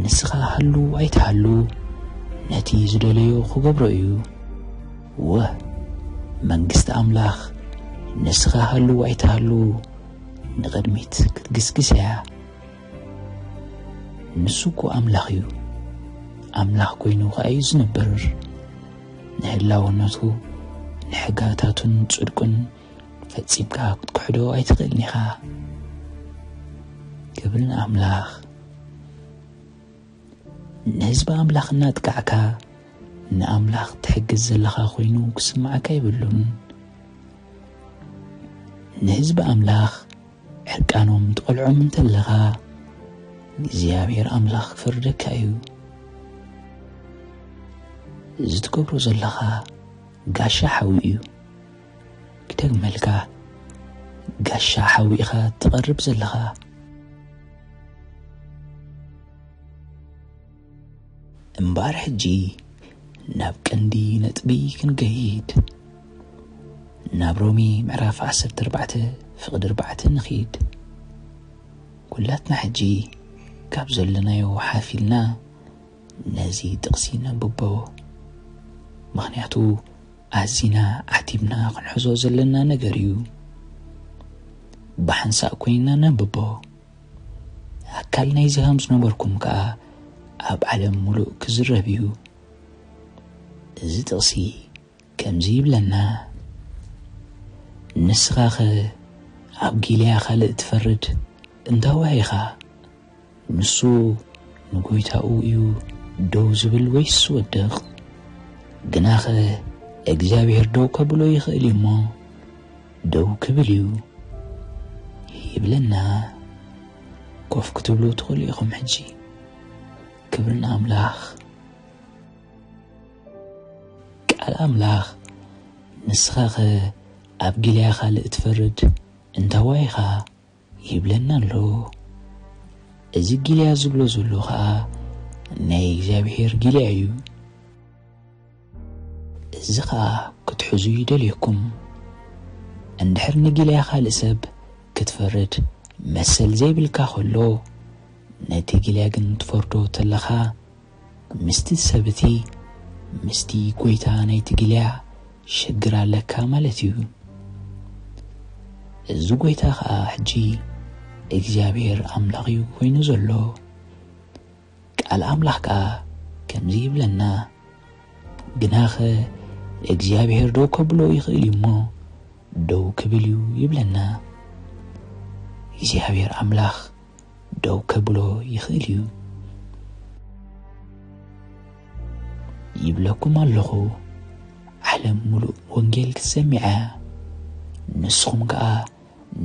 ንስኻ ሃሉ ኣይተሃሉ ነቲ ዝደለዮ ክገብሮ እዩ ወ መንግስቲ ኣምላኽ ንስኻ ሃሉ ኣይተሃሉ ንቕድሚት ክትግስግስ እያ ንሱ እኮ ኣምላኽ እዩ ኣምላኽ ኮይኑ ከዓ እዩ ዝነብር ንህላውነቱ ንሕጋታቱን ጽድቁን ፈጺምካ ክትክሕዶ ኣይትኽእልን ኢኻ ክብርን ኣምላኽ ንህዝቢ ኣምላኽ እናጥቃዕካ ንኣምላኽ ትሕግዝ ዘለኻ ኮይኑ ክስማዓካ ይብሉን ንህዝቢ ኣምላኽ ዕርቃኖም ትቆልዖም እንተለኻ እግዚአብሔር ኣምላኽ ክፈርደካ እዩ ዝትገብሮ ዘለኻ ጋሻ ሓዊ እዩ ክደግመልካ ጋሻ ሓዊ ኢኻ ትቐርብ ዘለኻ እምበር ሕጂ ናብ ቀንዲ ነጥቢ ክንገይድ ናብ ሮሚ ምዕራፍ 14 ፍቕዲ 4 ንኸይድ ኩላትና ሕጂ ካብ ዘለናዮ ሓፊልና ነዚ ጥቕሲ ነንብቦ ምኽንያቱ ኣዚና ዓቲብና ክንሕዞ ዘለና ነገር እዩ ብሓንሳእ ኮይንና ነንብቦ ኣካል ናይ ዝሃም ዝነበርኩም ከዓ ኣብ ዓለም ሙሉእ ክዝረብ እዩ እዚ ጥቕሲ ከምዚ ይብለና ንስኻ ኸ ኣብ ጊልያ ካልእ ትፈርድ እንታዋይኻ ንሱ ንጎይታኡ እዩ ደው ዝብል ወይስ ወድቕ ግናኸ እግዚአብሔር ደው ከብሎ ይኽእል እሞ ደው ክብል እዩ ይብለና ኮፍ ክትብሉ ትኽእሉ ኢኹም ሕጂ ክብርን ኣምላኽ ቃል ኣምላኽ ንስኻ ኸ ኣብ ጊልያ ካልእ ትፈርድ እንታዋይኻ ይብለና ኣሎ እዚ ጊልያ ዝብሎ ዘሎ ከዓ ናይ እግዚአብሔር ጊልያ እዩ እዚ ከዓ ክትሕዙ ይደልየኩም እንድሕር ንጊልያ ካልእ ሰብ ክትፈርድ መሰል ዘይብልካ ከሎ ነቲ ጊልያ ግን ትፈርዶ ተለኻ ምስቲ ሰብቲ ምስቲ ጎይታ ናይቲ ጊልያ ሽግር ኣለካ ማለት እዩ እዚ ጎይታ ከዓ ሕጂ እግዚአብሔር ኣምላኽ እዩ ኮይኑ ዘሎ ቃል አምላኽካ ከምዚ ይብለና ግናኸ እግዚአብሔር ደው ከብሎ ይኽእል እሞ ደው ክብል እዩ ይብለና እግዚአብሔር አምላኽ ደው ከብሎ ይኽእል እዩ ይብለኩም ኣለኹ ዓለም ሙሉእ ወንጌል ክትሰሚዐ ንስኹም ከዓ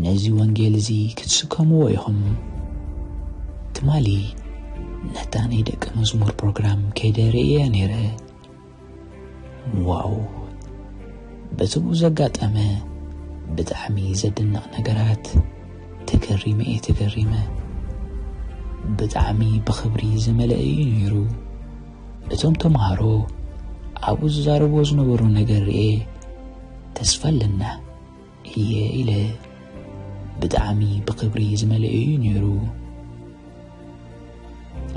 ነዚ ወንጌል እዚ ክትስከምዎ ኢኹም ትማሊ ነታ ናይ ደቀ መዝሙር ፕሮግራም ከይደርእየ ነይረ ዋው በትቡ ዘጋጠመ ብጣዕሚ ዘደንቕ ነገራት ተገሪመ ብጣዕሚ ብኽብሪ ዝመልአ እዩ ነይሩ እቶም ተምሃሮ ኣብኡ ዝዛረብዎ ዝነበሩ ነገር ርኤ ተስፋ ኣለና እየ ኢለ ብጣዕሚ ብኽብሪ ዝመልአ እዩ ነይሩ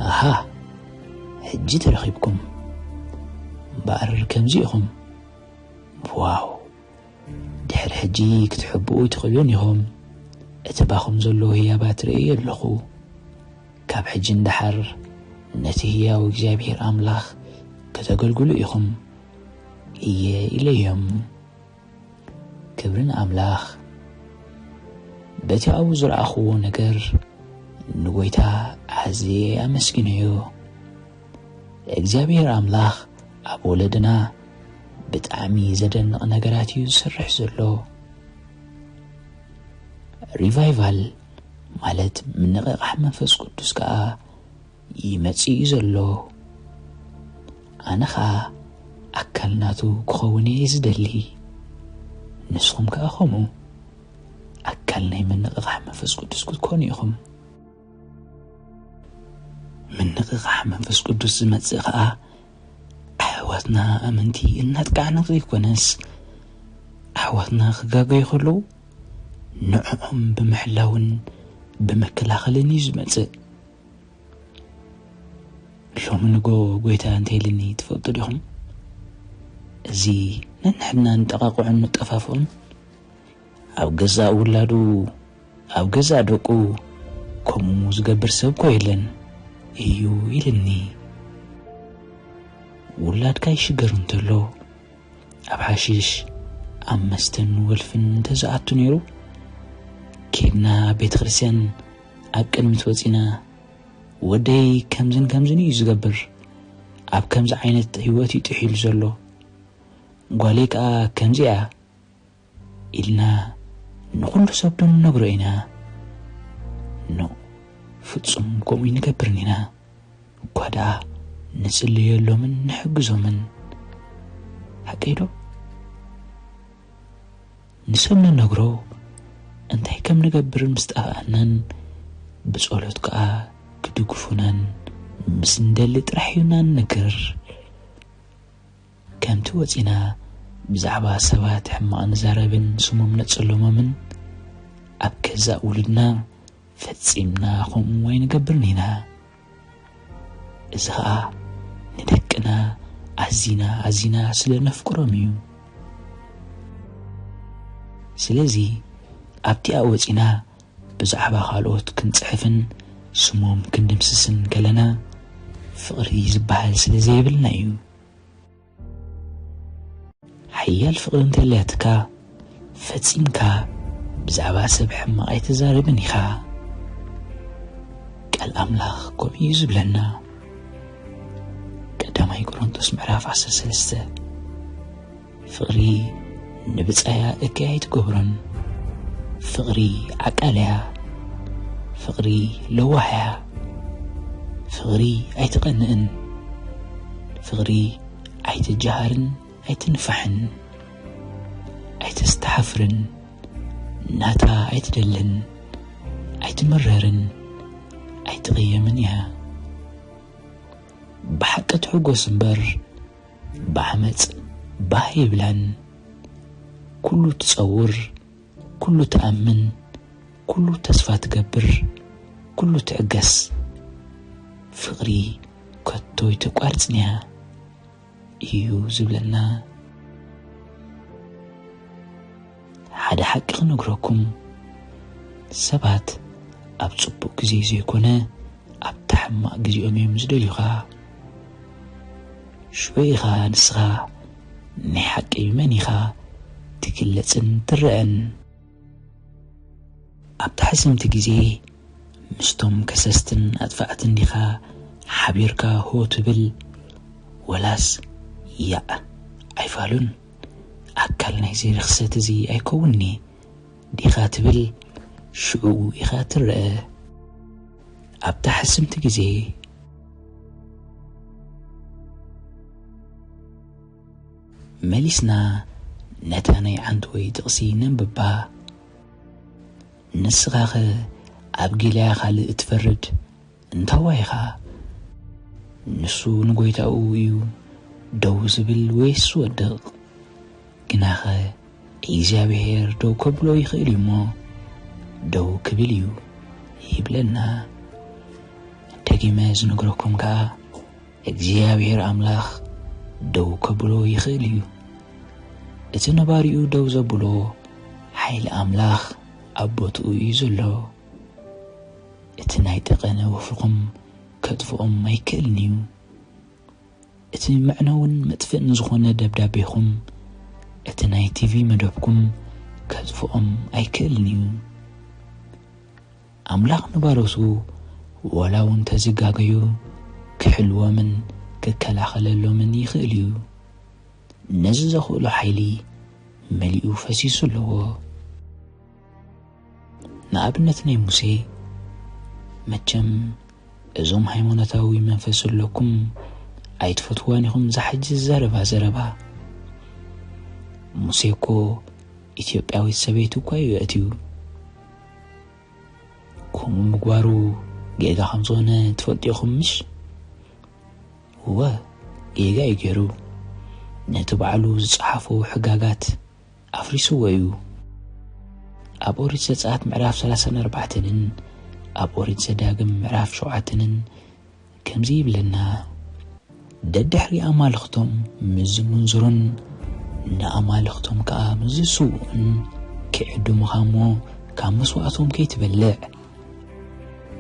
ኣሃ ሕጂ ተረኺብኩም ባር ከምዚ ኢኹም ዋው ድሕሪ ሕጂ ክትሕብኡ ትኽእሉን ኢኹም እትባኹም ዘሎ ህያባት ርአዩ ኣለኹ ካብ ሕጂ እንዳሓር ነቲ ህያው እግዚአብሔር አምላኽ ከተገልግሉ ኢኹም እየ ኢለዮም ክብርን አምላኽ በቲ ኣብኡ ዝረኣኽዎ ነገር ንጎይታ ኣዝየ ኣመስግነዮ እግዚአብሔር አምላኽ ኣብ ወለድና ብጣዕሚ ዘደንቕ ነገራት እዩ ዝሰርሕ ዘሎ ሪቫይቫል ማለት ምንቕቓሕ መንፈስ ቅዱስ ከዓ ይመጽእ እዩ ዘሎ ኣነ ኸኣ ኣካል ናቱ ክኸውን እየ ዝደሊ ንስኹም ከዓ ኸምኡ ኣካል ናይ ምንቕቓሕ መንፈስ ቅዱስ ክትኮኑ ኢኹም ምንቕቓሕ መንፈስ ቅዱስ ዝመጽእ ከዓ ኣሕዋትና ኣመንቲ እናጥቃዕና ዘይኮነስ ኣሕዋትና ክጋገዩ ከለዉ ንዕኦም ብምሕላውን ብምክላኸልን እዩ ዝመጽእ ሎሚ ንጎ ጎይታ እንተይልኒ ትፈልጡ ዲኹም እዚ ነንሕና ንጠቓቑዕን ንጠፋፍቕን ኣብ ገዛ ውላዱ ኣብ ገዛ ደቁ ከምኡ ዝገብር ሰብ ኮ የለን እዩ ኢልኒ ውላድካ ይሽገሩ እንተሎ ኣብ ሓሽሽ ኣብ መስተን ወልፍን እንተዝኣቱ ነይሩ ኬድና ቤተ ክርስቲያን ኣብ ቅድሚት ወፂና ወደይ ከምዝን እዩ ዝገብር ኣብ ከምዚ ዓይነት ህይወት ይጥሒሉ ዘሎ ጓሌይ ከዓ ከምዚኣ ኢልና ንኹሉ ሰብ ዶ ንነግሮ ኢና ኖ ፍጹም ከምኡ ንገብርን ኢና እኳ ደኣ ንጽልየሎምን ንሕግዞምን ሓቀይዶ ንሰብ ንነግሮ እንታይ ከም ንገብርን ምስ ጠፋእናን ብጸሎት ከዓ ክድግፉናን ምስ እንደሊ ጥራሕ ኢዩና ንነግር ከምቲ ወፂና ብዛዕባ ሰባት ሕማቕ ንዛረብን ስሞም ነጸሎሞምን ኣብ ገዛ ውሉድና ፈጺምና ከምኡ ኣይንገብርን ኢና እዚ ከዓ ንደቅና ኣዚና ስለ ነፍቅሮም እዩ ስለዚ ኣብቲ ወፂና ብዛዕባ ካልኦት ክንጽሕፍን ስሞም ክንድምስስን ከለና ፍቕሪ ዝበሃል ስለ ዘይብልና እዩ ሓያል ፍቕሪ እንተልያትካ ፈጺምካ ብዛዕባ ሰብ ሕማቕ ኣይትዛረብን ኢኻ ቃል ኣምላኽ ከምኡ እዩ ዝብለና ቀዳማይ ቆሮንቶስ ምዕራፍ 13 ፍቕሪ ንብጻያ እከይ ኣይትገብሮን ፍቕሪ ዓቃልያ ፍቕሪ ለዋሕያ ፍቕሪ ኣይትቐንእን ፍቕሪ ኣይትጃሃርን ኣይትንፋሕን ኣይትስተሓፍርን ናታ ኣይትደልን ኣይትመረርን ኣይትቕየምን እያ ብሓቂ ትሕጐስ እምበር ብዓመፅ ባህ ይብላን ኩሉ ትጸውር ኩሉ ተኣምን ኩሉ ተስፋ ትገብር ኩሉ ትዕገስ ፍቕሪ ከቶ ይትቋርጽን እያ እዩ ዝብለና ሓደ ሓቂ ክነግረኩም ሰባት ኣብ ጽቡቕ ግዜ ዘይኮነ ኣብ حماق جزيهم يمزدليخا شويخا نسخا نحق يمنيخا تكلتن ترأن أبتحسمت جزي مستم كسستن أدفعتن ديخا حبيركا هو تبل ولاس يا أيفالون أكلنا يزي رخصة زي أيكوني ديخا تبل شعو إخا ترأ أبتحسمت جزي مليسنا نتاني عند ويدقسي ننببا نسغاخ أبقيلا خالي اتفرد انتوايخا نسو نقويتا اويو دوز بالويس ودق جناخ إيزابير دو كبلو يخيلي مو دو كبليو يبلنا تجيماز نقركم كا إيزابير أملاخ دو كبلو يخيليو اتنباريو دو زبلو حيل أملاخ أبوتو يزلو اتناي تقنا وفقم كتفقم ما يكلنيو اتني معنون مدفن زخونا دبدابيخم اتناي تيفي مدبكم كتفقم أيكلنيو أملاخ نبارسو ولاو انتزقاقيو كحلوة من ككلاخللو من يخيليو نززخو له حيلي مليو فسيسو له نابنتني موسي مجم ازوم هيمونتاوي منفسو لكم ايت فتوانيهم زحج زربا موسيكو إثيوبياوي سبيتو كوايو يأتيو كوم مقوارو جيغا خمزونة تفضيخم مش هو جيغا يجيرو نتبعلو زصحفو حقاقات أفريسو ويو أبوريت زتسات معراف 34 أبوريت زداقم معراف 7 كمزي بلنا ددحري أمالختم مز منزرن نأمالختم كامز سوء كعدو مخامو كامسواتهم كي تبلع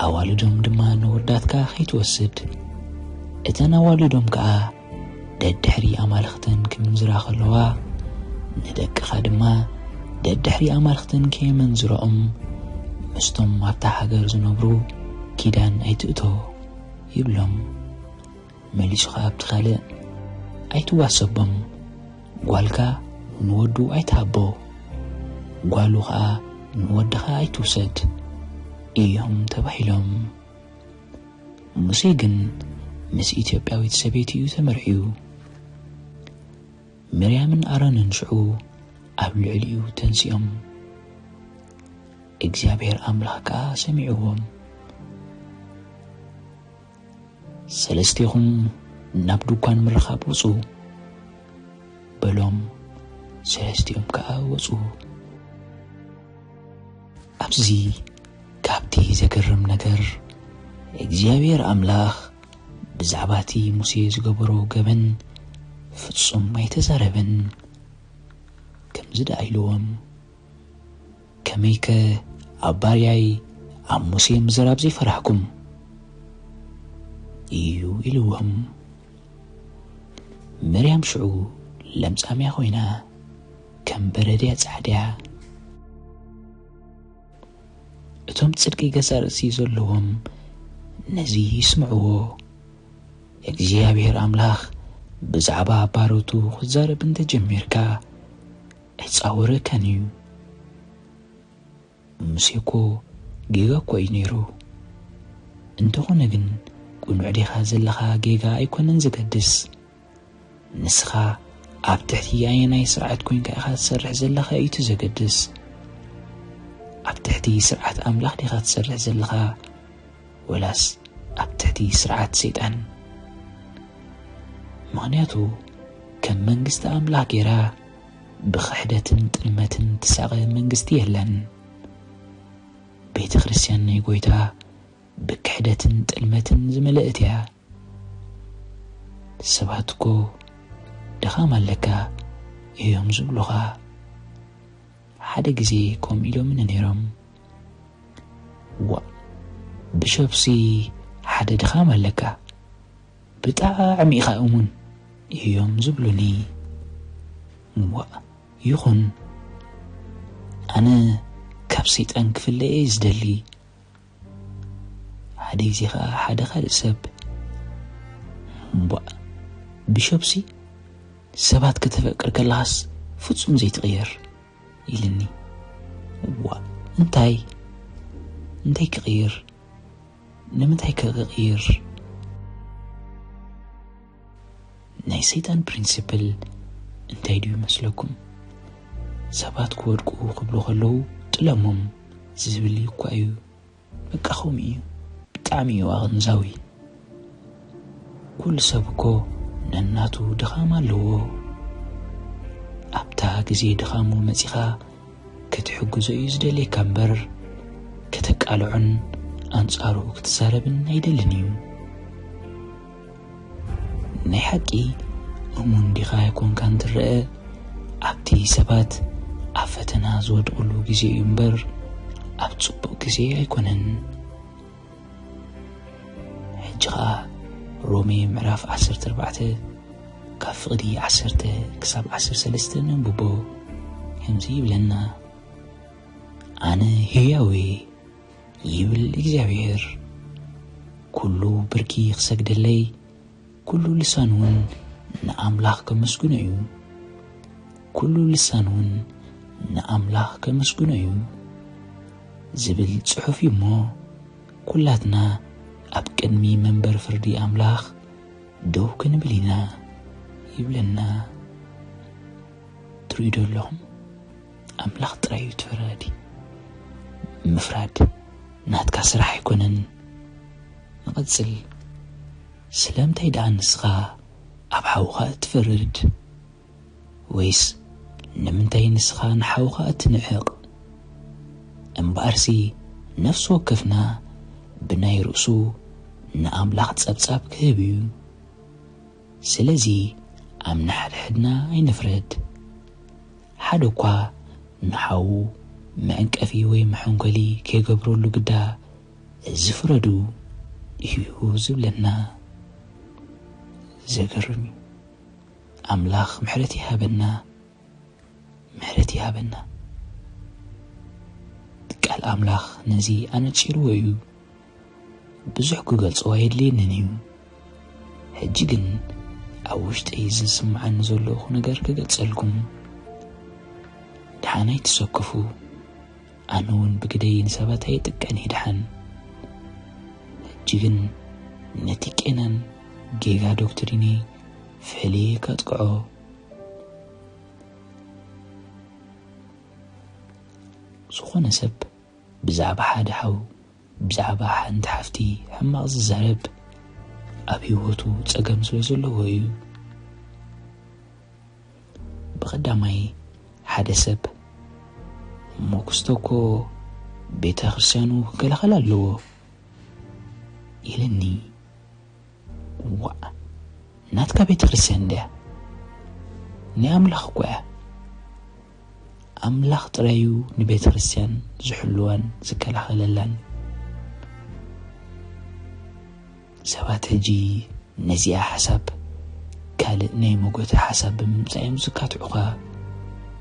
أوالدهم دما نوردات كا خي توسد اتن أوالدهم كا ددحري أمالختن كمنزرا خلوا ندك خادما ددحري أمالختن كي منزرهم مستم مابتا حقر زنبرو كيدان أيتؤتو يبلم مليش خاب تخالق أيتواسبم قوالكا نودو أيتابو قوالوها نودخا أيتوسد إيهم تبحيلهم موسيقن مس إثيوبياويت سبيتيو تمرحيو مريامن أرانن شعو أبل عليو تنسيهم إجزابير أملاكا سمعوهم سلستيهم نبدو كان مرخاب وصو بلوم سلستيهم كا وصو أبزي كابتي زكرم نجر إجزابير أملاخ بزعباتي موسي زقبرو قبن فتصم ما يتزاربن كم زد أيلوهم كميك أباريعي عم موسي مزراب زي فرحكم إيو إلوهم مريم شعو لمس أمي أخوينا كم برديات سعدها اتهم تصدقي قصار سيزو لهم نزي يسمعوه إجزابير أملاخ بزعبا باروتو خزار بنت جميركا اتصاور كانيو موسيقو جيغا كوي نيرو انتو نجن كون عديخا زلخا جيغا ايكونن زقدس نسخا ابتحتي اينا يسرعت كوين كاخا تسرح زلخا ايتو زقدس ابتحتي سرعت املاخ ديخا تسرح زلخا ولاس ابتحتي سرعت سيطان مغنياتو كم منقست أملاك يرا بخحدة تلمة تساغ منقست يهلن بيت خريستيان يقويتا بكحدة تلمة زملئتها سباتكو دخام لك يوم زبلغا حدا قزي كوم إلو من نيرم و بشبسي ሓደ ድኻም ኣለካ ብጣዕሚ ኢኻ እሙን እዮም ዝብሉኒ ይኹን ኣነ ካብ ሰይጣን ክፍለየ ዝደሊ ሓደ ግዜ ከዓ ሓደ ካልእ ሰብ ቢሾፕሲ ሰባት ከተፈቅር ከለሃስ ፍጹም ዘይትቕየር ኢልኒ እንታይ ክቕይር ንምንታይ ክቕይር ናይ ሰይጣን ፕሪንሲፕል እንታይ ድዩ ይመስለኩም ሰባት ክወድቁ ክብሉ ከለዉ ጥለሞም ዝብል እኳ እዩ በቃ ኸምኡ እዩ ብጣዕሚ እዩ ኣቕንዛዊ ኩሉ ሰብ እኮ ነናቱ ድኻም ኣለዎ ኣብታ ግዜ ድኻሙ መፂኻ ክትሕግዞ እዩ ዝደልየካ እምበር ከተቃልዖን ኣንጻሩ ክትዛረብን ኣይደልን እዩ ናይ ሓቂ እሙን ዲኻ ይኮንካ እንትርአ ኣብቲ ሰባት ኣብ ፈተና ዝወድቕሉ ግዜ እዩ እምበር ኣብ ጽቡቕ ግዜ ኣይኮነን ሕጂ ኸኣ ሮሜ ምዕራፍ 14 ካብ ፍቕዲ 10 ክሳብ 13 ነንብቦ ከምዚ ይብለና ኣነ ሕያው ይብል እግዚኣብሔር ኩሉ ብርኪ ክሰግደለይ ኩሉ ልሳን እውን ንኣምላኽ ከመስግኖ እዩ ኩሉ ልሳን እውን ንኣምላኽ ከመስግኖ እዩ ዝብል ጽሑፍ እዩ እሞ ኩላትና ኣብ ቅድሚ መንበር ፍርዲ ኣምላኽ ደው ክንብል ኢና ይብለና ትርእዩ ዶ ኣለኹም ኣምላኽ ጥራይ እዩ ትፈራዲ ምፍራድ ናትካ ስራሕ ኣይኮነን ንቐጽል ስለምንታይ ደኣ ንስኻ ኣብ ሓውኻ እትፈርድ ወይስ ንምንታይ ንስኻ ንሓውኻ እትንዕቕ እምበኣርሲ ነፍሲ ወከፍና ብናይ ርእሱ ንኣምላኽ ጸብጻብ ክህብ እዩ ስለዚ ኣብ ንሓድሕድና ኣይንፍረድ ሓደ እኳ ንሓዉ መዕንቀፊ ወይ መሐንኮሊ ከይገብረሉ ግዳ ዝፍረዱ እዩ ዝብለና ዘገርም እዩ ኣምላኽ ምሕረት ይሃበና ቃል ኣምላኽ ነዚ ኣነፂርዎ እዩ ብዙሕ ክገልጾ የድልየንን እዩ ሕጂ ግን ኣብ ውሽጠይ ዝስምዓኒ ዘለኹ ነገር ክገልጸልኩም ድሓን ኣይትሰከፉ ኣነ እውን ብግደይ ንሰባት ኣይጥቀን ድሓን ሕጂ ግን ነቲ ቄናን ጌጋ ዶክትሪኒ ፍዕልየ ከጥቅዖ ዝኾነ ሰብ ብዛዕባ ሓደ ሓው ብዛዕባ ሓንቲ ሓፍቲ ሕማቕ ዝዛረብ ኣብ ህይወቱ ጸገም ስለ ዘለዎ እዩ ብቐዳማይ ሓደ ሰብ ሞክስቶ እኮ ቤተ ክርስቲያኑ ክከላኸል ኣለዎ ኢለኒ ናትካ ቤተ ክርስቲያን ድያ ናይ ኣምላኽ እኳ እያ ኣምላኽ ጥራዩ ንቤተ ክርስቲያን ዝሕልዋን ዝከላኸለላን ሰባት ሕጂ ነዚኣ ሓሳብ ካልእ ናይ መጎተ ሓሳብ ብምምጻእዮም ዝካትዑኻ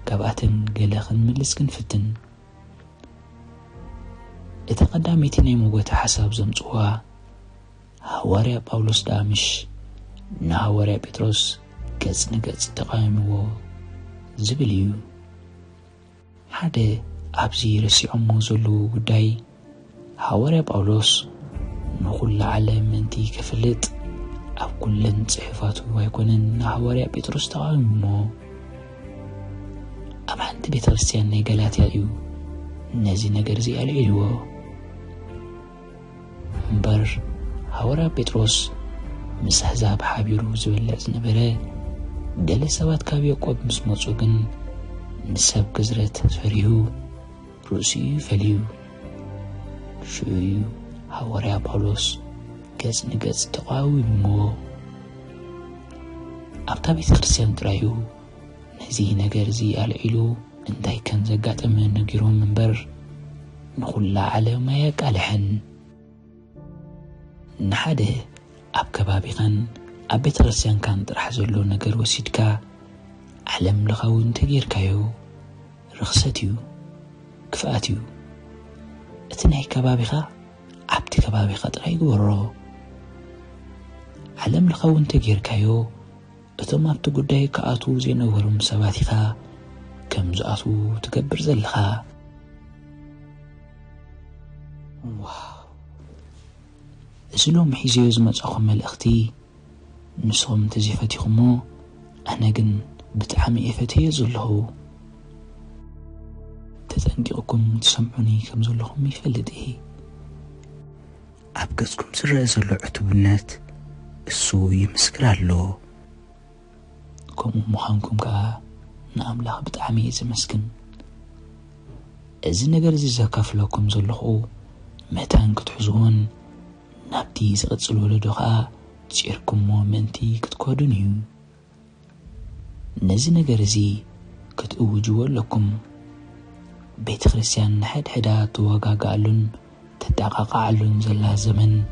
ካብኣተን ገለ ክንምልስ ክንፍትን እቲ ቀዳመይቲ ናይ መጎተ ሓሳብ ዘምጽዋ ሐዋርያ ጳውሎስ ዳምሽ ንሐዋርያ ጴጥሮስ ገጽ ንገጽ ተቃሚዎ ዝብል እዩ ሓደ ኣብዚ ረሲዖሞ ዘለዉ ጉዳይ ሐዋርያ ጳውሎስ ንኹሉ ዓለም ምንቲ ክፍልጥ ኣብ ኩለን ጽሑፋቱ ኣይኮነን ንሐዋርያ ጴጥሮስ ተቃሚሞ ኣብ ሓንቲ ቤተ ክርስቲያን ናይ ገላትያ እዩ ነዚ ነገር እዚ ኣልዒልዎ እምበር ሐዋርያ ጴጥሮስ ምስ ኣሕዛብ ሓቢሩ ዝበልዕ ዝነበረ ገለ ሰባት ካብ ያዕቆብ ምስ መፁ ግን ንሰብ ግዝረት ፈሪሁ ርእሱ ፈልዩ ሽዑ ሐዋርያ ጳውሎስ ገጽ ንገጽ ተቃዊሞ ኣብታ ቤተ ክርስቲያን ጥራዩ ነዚ ነገር እዚ ኣልዒሉ እንታይ ከም ዘጋጠመ ነጊሮም እምበር ንኹላ ዓለም ኣየቃልሐን نحده أب كبابي خان أبيت رسيان كان طرح زلو نجر وسيدكا علم لغاون تغير كايو رخصتيو كفاتيو اتنهي كبابي خا عبتي كبابي خا طرح يقورو علم لغاون تغير كايو اتوم أبتو قداي كأتو زينورم سباتي خا كم زأتو تكبر زلخا واو زلوم حيزيو زمتأخم ملأختي نسخم تزيفتي خمو أنا جن بتعمي إفتي زلهو تتنقيكم تسمعوني كم زلهم يفلد إيه أبقسكم سر زلو عتبنات السو يمسكر له كم مخانكم كا نأملاها بتعمي زمسكن إذن نجر زي كافلكم زلهو متان كتحزون نبتي زغتسلو لدخا تشيركم مومنتي كتكودنيو نزي نجرزي كتأوجوا لكم بيت خريسيان حد حدا توقاقالون تدقاقالون زلا زمن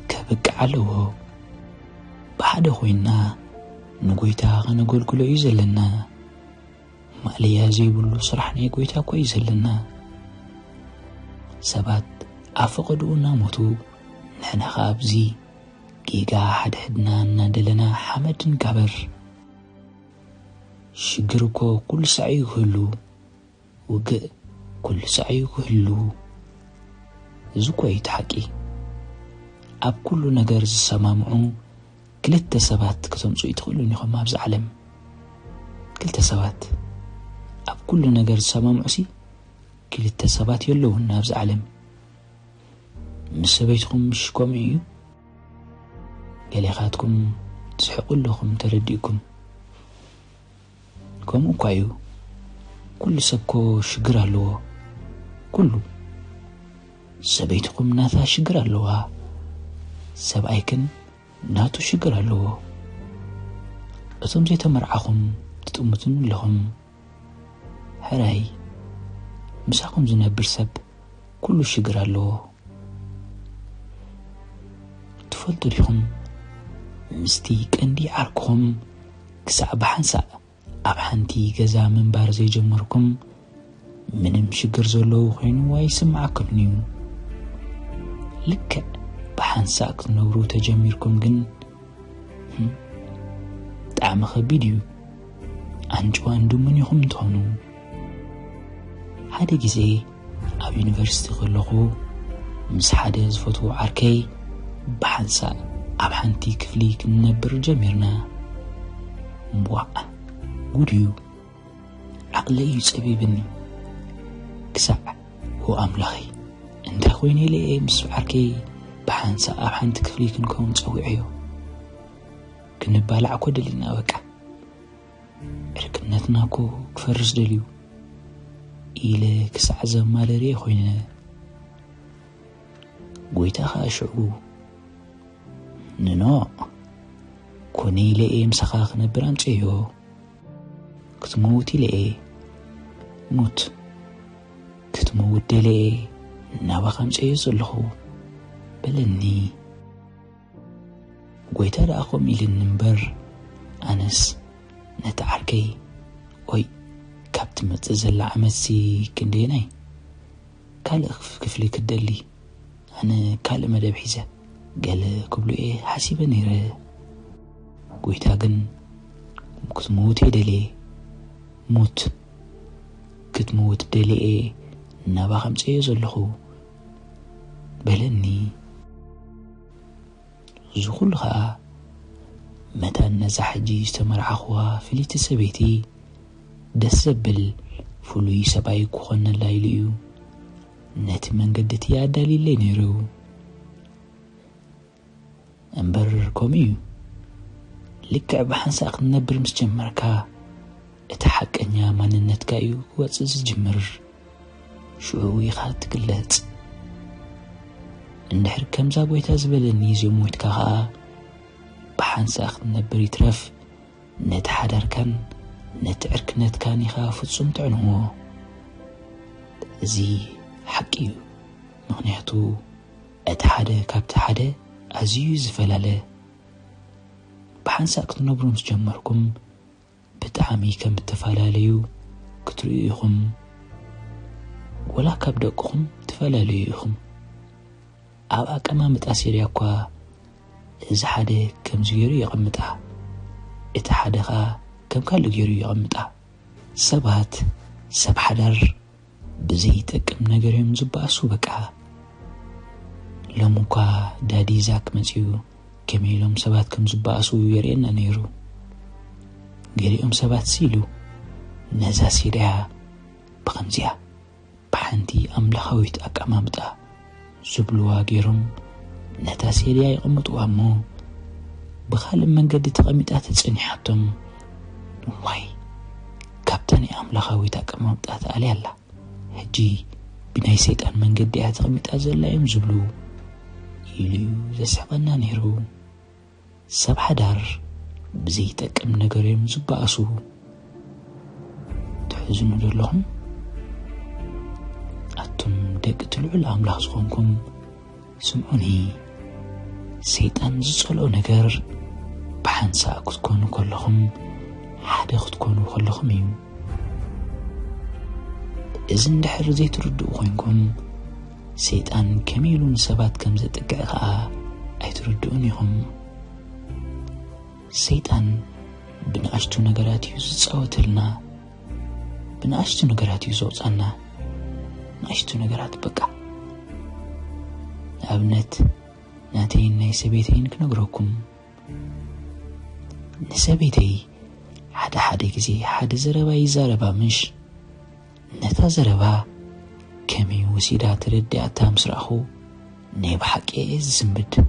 كبقعلوه بحد خوينا نقويتا غنقول كله يزلنا ماليا زيبولو صرحنا يقويتا كو يزلنا سبات أفقدونا موتو نحنا خابزي جيجا حد حدنا نادلنا حمد كبر شجركو كل سعي كله وجأ كل سعي كله زكوا يتحكي أب كل نجار السمامعو كلتا سبات كتمسو يدخلون يخم أبز علم كلتا سبات أب كل نجار السمامعو سي كلتا سبات يلوهن أبز علم مسبيتكم مش كوميو قليخاتكم تسحقوا لكم ترديكم كم أقايو كل سبكو شجرة لوا كله سبيتكم ناثا شجرة لوا سبأيكن ناتو شجرة لوا أتم زي تمرعكم تتأمتن لهم هراي مساكم زنابر سب كل شجرة لوا تفضل لهم مستيك أندي عركم كسعب حنسا أب حنتي جزا من بارزي جمركم منم شجر زلو خين ويسمعكم نيو لك بحنساك نورو تجميركم جن تعم خبيديو أنجو أندو من يهم تهنو هذا جزي أب يونيفرسيتي غلقو مس حدا زفتو عركي بحنسا أب حنتي كفليك نبر جميرنا مبوع قوليو عقلي يسبيبني كسع هو أملاخي انت خويني لي مسوعركي بحانسا أب حنت كفليك نكون تسويعيو كنبالع كو دلينا وكا ركنتناكو كفرز دليو إلى كسع زمالري خوينا قويتا خاشعو ننو كوني لي مسخاخ نبران تيو كتموتي لي موت كتموت لي نابا خمس يزلخو بلني قويتا لأخوم إلي النمبر أنس نتعركي وي كابت متزل عمسي كنديني كال كفلي كدلي أنا كال مدى بحيزة قال كبلو إيه حسيبا نيره قويتا قن كتموتي دلي موت كتموت دلي إيه نابا خمس يزلخو بلني زخلها متى نزحجي استمرع أخوها في لتسبيتي دسبل فلوي سباي كوخنا لايليو نت من قدتي يا دليل نيرو أمبر كوميو لك بحنساق نبر مسجمركا اتحق انيا ماننتكايو وصز جمر شعوي خات قلت اندحر كمزا بويتا زبلني زي مويتكا خا بحنساق نبر يترف نتحدر كان نتعركنت كان يخاف تصمت عنه زي حقيو مغنياتو اتحدى كابت حدى أزيو زفلالة بحنساك تنبرو مسجمركم بتعامي كم التفلاليو كتريخم ولا كبدكم تفلاليخم أو أكما متأثيريكوا إذا حدا كم زيري يغمتها إذا حدا كم كالو يري يغمتها سبات سب حدر بزيتك من نجرهم زباسو بكا لموكا دادي زاك مزيو كميلهم سبات كم زباسو يرينا نيرو قريهم سبات سيلو نزا سيريها بغمزيها بحنتي أملخويت أكامامتا زبلوا غيرهم نتا سيريا يقمطوا أمو بخال من قد تقمطات تصنيحاتهم واي كابتني أملخويت أكامامتا علي الله هجي بناي سيطان من قد تقمطات زلايم زبلو يليو زسحقنا نيرو سب حدار بزيتك من نقريم زباسو تحزنوا دلهم أتم دق تلعو الأملاخ زخونكم سمعوني سيطان زصلو نقر بحنسا كتكونوا كلهم حدا كتكونوا كلهم يو إذن دحر زي تردو خوينكم سيطان كميلو نسبات كم زتقعها أي تردونيهم سيطان بنقاشتو نقرات يوزتصاوتلنا بنقاشتو نقرات يوزوصانا نقاشتو نقرات بقى أبنت ناتين ناي سبيتين كنقرأكم نسبيتي حدا كزي حدا زربا يزاربا مش نتا زربا كمي وسيدا تردي أتام سرأخو نيب حقي زنبد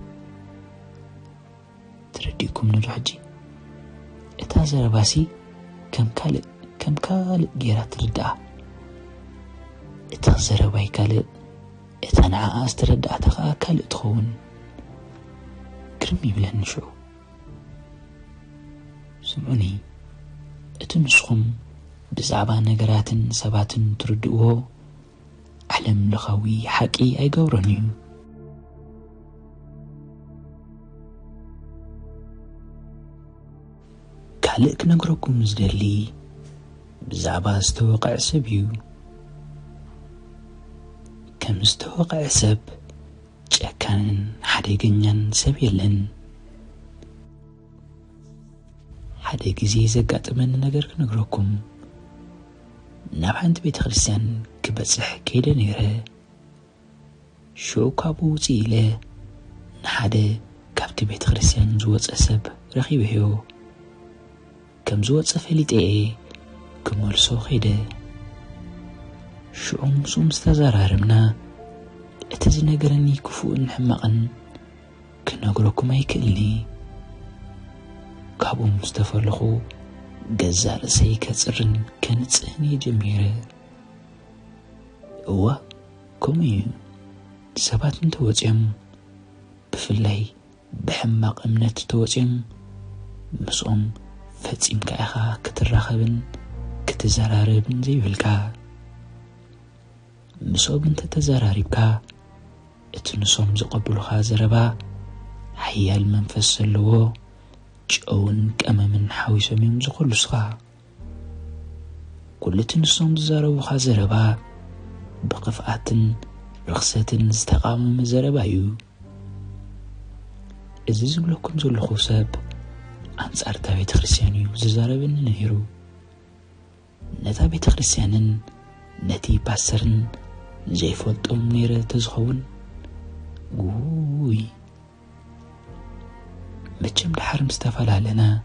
ترديكم نرحجي اتا زرباسي كم كالق جيرا تردأ اتا زرباي كالق اتا نعاس تردأ تخا كالق تخون كرمي بلن نشعو سمعوني اتو نسخم بزعبا نقرات سبات تردؤو علم لخوي حقي اي قورنيو كالق نقرأكم زدلي بزعبا استوقع سبيو كم استوقع سب جاكان حديقنيان سبيلن حديق زي زقات من نقر نقرأكم نابعنت بيت خرسيان كبصح كيدا نيره شو كابو زيله نحده كابت بيت خرسيان زوص سب رخيبهيو كم زوص فليطي كملسو خيده شعوم سوم استزرارمنا اتز نغرني كفو نحمقن كنغركم ايكلني كابو مستفرلخو جزار سيكسرن كنصهني جميره هو كومي سبات نتوصيم بفلاي بحماق امنت توصيم مسوم فصيم كاخا كترخبن كتزراربن زيبلكا مسوب انت تزراربكا اتنسوم زقبلوخا زربا حيال منفس اللو جون كأمامن حويسوم يمزقو لسخا كل تنسوم زربوخا زربا بقفات رخصة استقام مزربايو إذا لكم زل خوساب أنصار تابيت خريسيانيو ززاربن نهيرو نتا بيت خريسيانن نتي باسرن زي فولتوم نيرة تزخون قوي مجم دحر مستفلالنا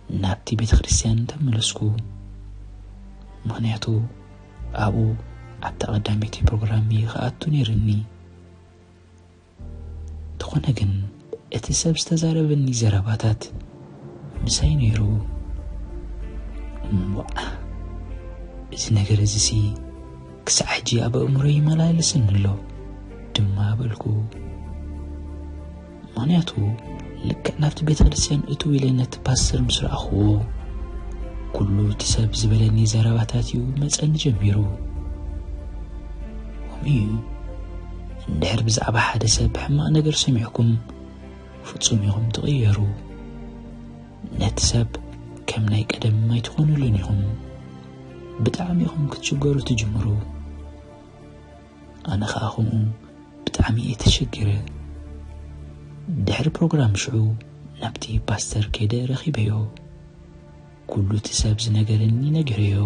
نابتي بيت خريسيان تملسكو مغنياتو أبو عبد قداميتي بروغرامي خاطو نيرني تخونا جن اتساب استزاربني زرباتات مساي نيرو إذا نقر زسي كسعجي أبا أمري ملالسن له دما بلكو مانياتو لك نافت بيت خرسيان اتو إلينا تباسر مسر أخوه كله تساب زبلني زرباتاتيو مسأن جميرو وميو ندحر بزعبا حدا سب حما نقر سمعكم ፍጹም ተغيሩ ነትሰብ ከም ናይ ቀደም ማይትኾኑልን ይኹም ብጣዕሚ ይኹም ክትሽገሩ ትጅምሩ ኣነ ኸኣኹም ብጣዕሚ የተሸገረ ድሕሪ ፕሮግራም ሽዑ ናብቲ ፓስተር ከይደ ረኺበዮ ኩሉ ትሰብ ዝነገረኒ ነግረዮ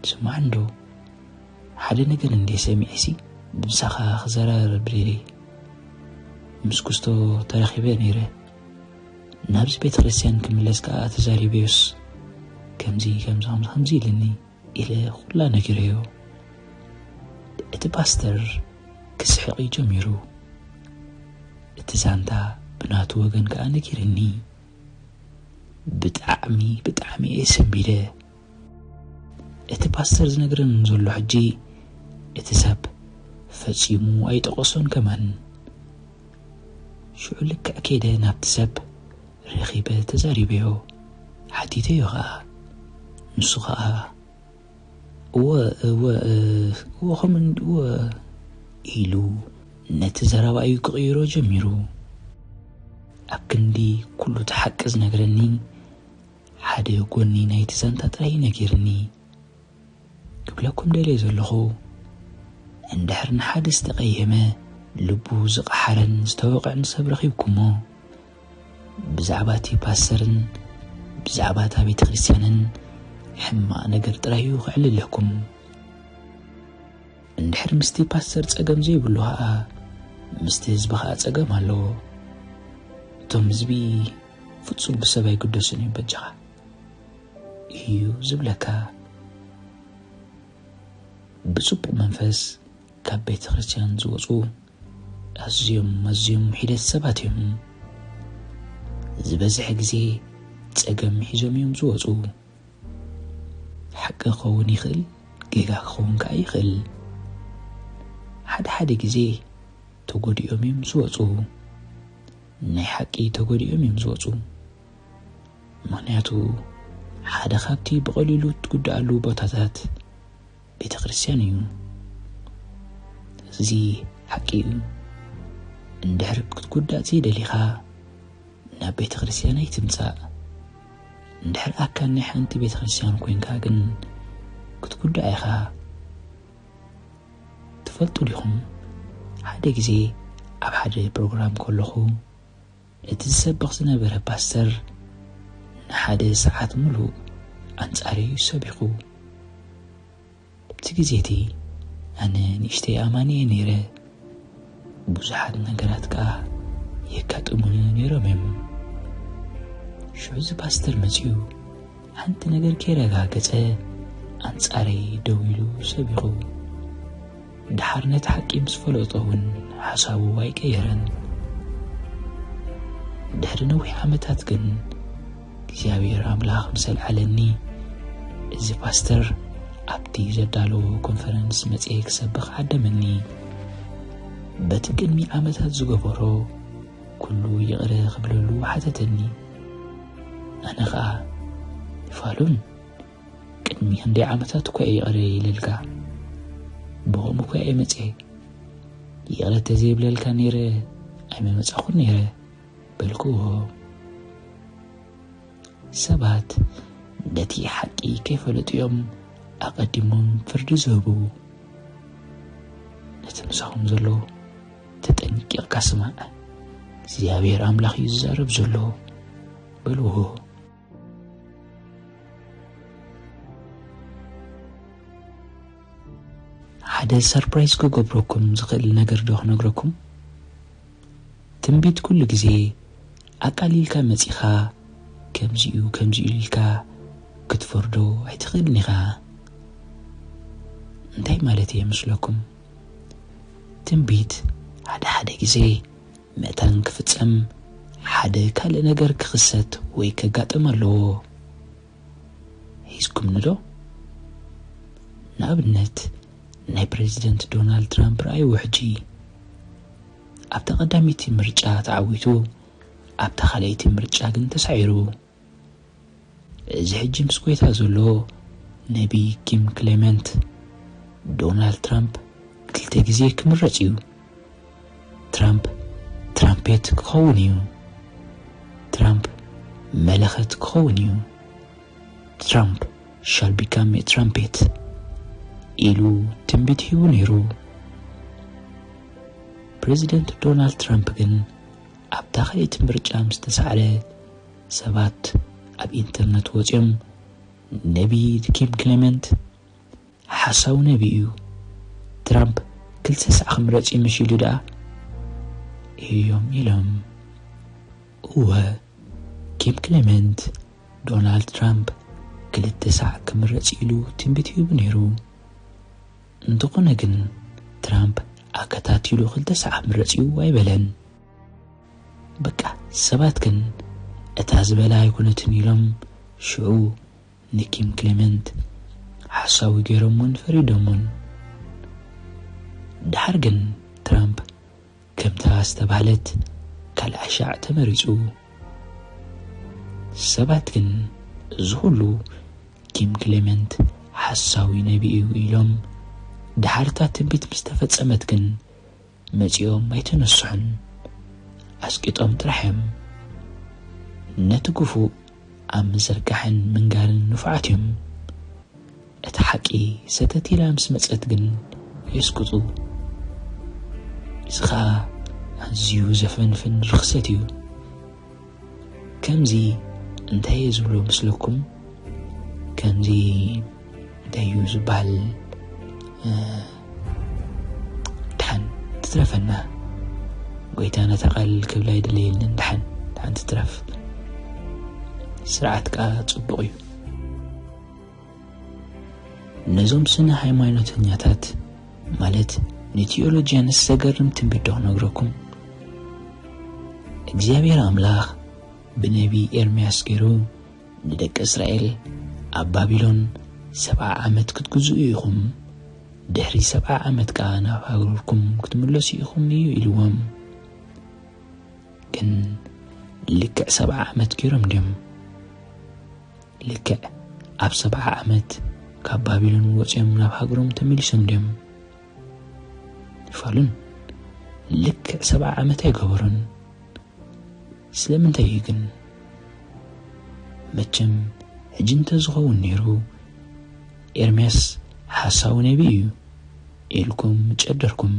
ስማዕንዶ ሓደ ነገር እንደ ሰሚዕሲ ብሳኻ ክዘራረብ ድሬ ምስኩስቶ ተረኺበ ነይረ ናብዚ ቤተ ክርስቲያን ክምለስ ከዓ ተዛሪበዮስ ከምዚ ኢልኒ ኢለ ኩላ ነግረዮ እቲ ፓስተር ክስሕቕ ጀሚሩ እቲ ዛንታ ብናቱ ወገን ከዓ ነጊርኒ ብጣዕሚ ሰንቢደ እቲ ፓስተር ዝነግረን ዘሎ ሕጂ እቲ ሰብ ፈጺሙ ኣይጠቐሶን ከማን ሽዑ ልክዕ ከይደ ናብቲ ሰብ ረኺበ ተዛሪበዮ ሓቲተዮ ከዓ ንሱ ከዓ ኢሉ ነቲ ዘረባዩ ክቕይሮ ጀሚሩ ኣብ ክንዲ ኩሉ ተሓቅዝ ነገረኒ ሓደ ጎኒ ናይቲ ዛንታ ጥራይ ነጊርኒ ክብለኩም ደልየ ዘለኹ እንድሕር ንሓደ ዝተቐየመ ልቡ ዝቐሓረን ዝተወቕዕን ሰብ ረኺብኩሞ ብዛዕባ እቲ ፓስተርን ብዛዕባ እታ ቤተ ክርስቲያንን ሕማቕ ነገር ጥራዩ ክዕልለኩም እንድሕር ምስቲ ፓስተር ፀገም ዘይብሉ ከዓ ምስቲ ህዝቢ ከዓ ፀገም ኣለዎ እቶም ህዝቢ ፍጹም ብሰብ ኣይግደሱን እዮም በጃኻ እዩ ዝብለካ ብፅቡቕ መንፈስ ካብ ቤተ ክርስቲያን ዝወፁ ኣዝዮም ሒደት ሰባት እዮም ዝበዝሕ ግዜ ፀገም ሒዞም እዮም ዝወፁ ሓቂ ክኸውን ይኽእል ጌጋ ክኸውን ከዓ ይኽእል ሓደ ግዜ ተጎዲኦም እዮም ዝወፁ ናይ ሓቂ ተጎዲኦም እዮም ዝወፁ ምክንያቱ ሓደ ካብቲ ብቐሊሉ ትጉዳኣሉ ቦታታት ቤተ ክርስቲያን እዩ እዚ ሓቂ እንድሕር ክትጉዳእ ዘይደሊኻ ናብ ቤተ ክርስቲያን ኣይትምፃእ እንድሕር ኣካል ናይ ሓንቲ ቤተ ክርስቲያን ኮይንካ ግን ክትጉዳእ ኢኻ ትፈልጡ ዲኹም ሓደ ግዜ ኣብ ሓደ ፕሮግራም ከለኹ እቲ ዝሰብኽ ዝነበረ ፓስተር ንሓደ ሰዓት ሙሉእ ኣንጻረዩ ሰቢኹ እቲ ግዜቲ ኣነ ንእሽተይ ኣማንየ ነይረ ብዙሓት ነገራት ከዓ የካጥሙኒ ነይሮም እዮም ሽዑ እዚ ፓስተር መፅኡ ሓንቲ ነገር ከይረጋገፀ ኣንጻረይ ደው ኢሉ ሰቢኹ ድሓር ነቲ ሓቂ ምስ ፈለጦ እውን ሓሳቡ ኣይቀየረን ድሕሪ ነዊሕ ዓመታት ግን እግዚኣብሔር ኣምላኽ ምስ ኣልዓለኒ እዚ ፓስተር ኣብቲ ዘዳለዎ ኮንፈረንስ መፅአ ክሰብኽ ዓደመኒ በቲ ቅድሚ ዓመታት ዝገበሮ ኩሉ ይቕረ ክብለሉ ሓተተኒ ኣነ ከዓ ይፋሉን ቅድሚ ክንደይ ዓመታት እኳ ይቕረ ይልልካ ብኸምኡ እኳ ኣይመፅአ ይቕረ ተዘይብለልካ ነይረ ኣይመመፃኹን ነይረ በልክዎ ሰባት ነቲ ሓቂ ከይፈለጡ እዮም ኣቐዲሞም ፍርዲ ዝህቡ ነቲ ምሳኹም ዘሎ ተጠንቂቕካ ስማዕ እግዚኣብሔር ኣምላኽ እዩ ዝዛረብ ዘሎ በልዎ ሓደ ሰርፕራይዝ ክገብረኩም ዝኽእል ነገር ዶ ክነግረኩም ትንቢት ኩሉ ግዜ ኣቃሊልካ መፂኻ ከምዚኡ ኢልካ ክትፈርዶ ኣይትኽእልን ኢኻ እንታይ ማለት እየ ምስለኩም ትንቢት ሓደ ግዜ ምእታን ክፍጸም ሓደ ካልእ ነገር ክኽሰት ወይ ከጋጥም ኣለዎ ሒዝኩም ንዶ ንኣብነት ናይ ፕሬዚደንት ዶናልድ ትራምፕ ረኣይዎ ሕጂ ኣብታ ቀዳሚቲ ምርጫ ተዓዊቱ ኣብታ ካልአይቲ ምርጫ ግን ተሳዒሩ እዚ ሕጂ ምስ ጎይታ ዘሎ ነቢ ኪም ክሌመንት ዶናልድ ትራምፕ ክልተ ግዜ ክምረጽ እዩ ትራምፕ ትራምፔት ክኸውን እዩ ትራምፕ መለኸት ክኸውን እዩ ትራምፕ shall become a trumpet ኢሉ ትንቢት ሂቡ ነይሩ ፕሬዚደንት ዶናልድ ትራምፕ ግን ኣብ ታኸይት ምርጫ ምስ ተሳዕረ ሰባት ኣብ ኢንተርኔት ወፂኦም ነቢ ኪም ክሌመንት ሓሳቡ ነቢ እዩ ትራምፕ ክልተ ሰዓት ክምረጽ ይምሽሉ ዳ እዮም ኢሎም እወ ኪም ክሌመንት ዶናልድ ትራምፕ ክልተ ሰዓት ክምረጽ ኢሉ ትንቢት ሂቡ ነይሩ እንተኾነ ግን ትራምፕ ኣከታቲሉ ክልተ ሰዓት ምረጽዩ ኣይበለን በቃ ሰባት ግን እታ ዝበላ ኣይኮነትን ኢሎም ሽዑ ንኪም ክሌመንት ሓሳዊ ገይሮምን ፈሪዶምን ድሓር ግን ትራምፕ ከምታ ዝተባህለት ካልኣሻዕ ተመሪጹ ሰባት ግን እዚ ሁሉ ኪም ክሌመንት ሓሳዊ ነቢዩ ኢሎም ድሓርታ ትንቢት ምስ ተፈጸመት ግን መጺኦም ኣይተነስሑን ኣስቂጦም ጥራሕዮም ነቲ ግፉእ ኣብ ምዝርጋሕን ምንጋርን ንፉዓት እዮም እቲ ሓቂ ሰተት ኢላ ምስ መጸት ግን የስቅጡ እዚ ኸኣ ኣዝዩ ዘፈንፍን ርክሰት እዩ ከምዚ እንታይ እየ ዝብሎ ምስለኩም ከምዚ እንታይ እዩ ዝበሃል ድሓን ትትረፈና ጎይታ ነታ ቃል ክብላ ይድልየልን ድሓን ትትረፍ ስርዓትካ ጽቡቕ እዩ ነዞም ስነ ሃይማኖተኛታት ማለት ንቴዎሎጂያንስ ዘገርም ትንቢት ክነግረኩም እግዚአብሔር አምላኽ ብነቢ ኤርምያስ ገይሩ ንደቂ እስራኤል ኣብ ባቢሎን 70 ዓመት ክትግዝኡ ኢኹም ድሕሪ 70 ዓመት ካ ናብ ሃገርኩም ክትምለሱ ኢኹም እዩ ኢልዎም ግን ልክዕ 70 ዓመት ገይሮም ድዮም ልክዕ ኣብ 70 ዓመት ካብ ባቢሎን ወፂኦም ናብ ሃገሮም ተመሊሶም ድዮም ይፋሉን ልክዕ 70 ዓመት ኣይገበሩን ስለምንታይ ግን መቸም ሕጂ እንተዝኸውን ነይሩ ኤርምያስ ሓሳዊ ነቢ እዩ ኢልኩም ጨደርኩም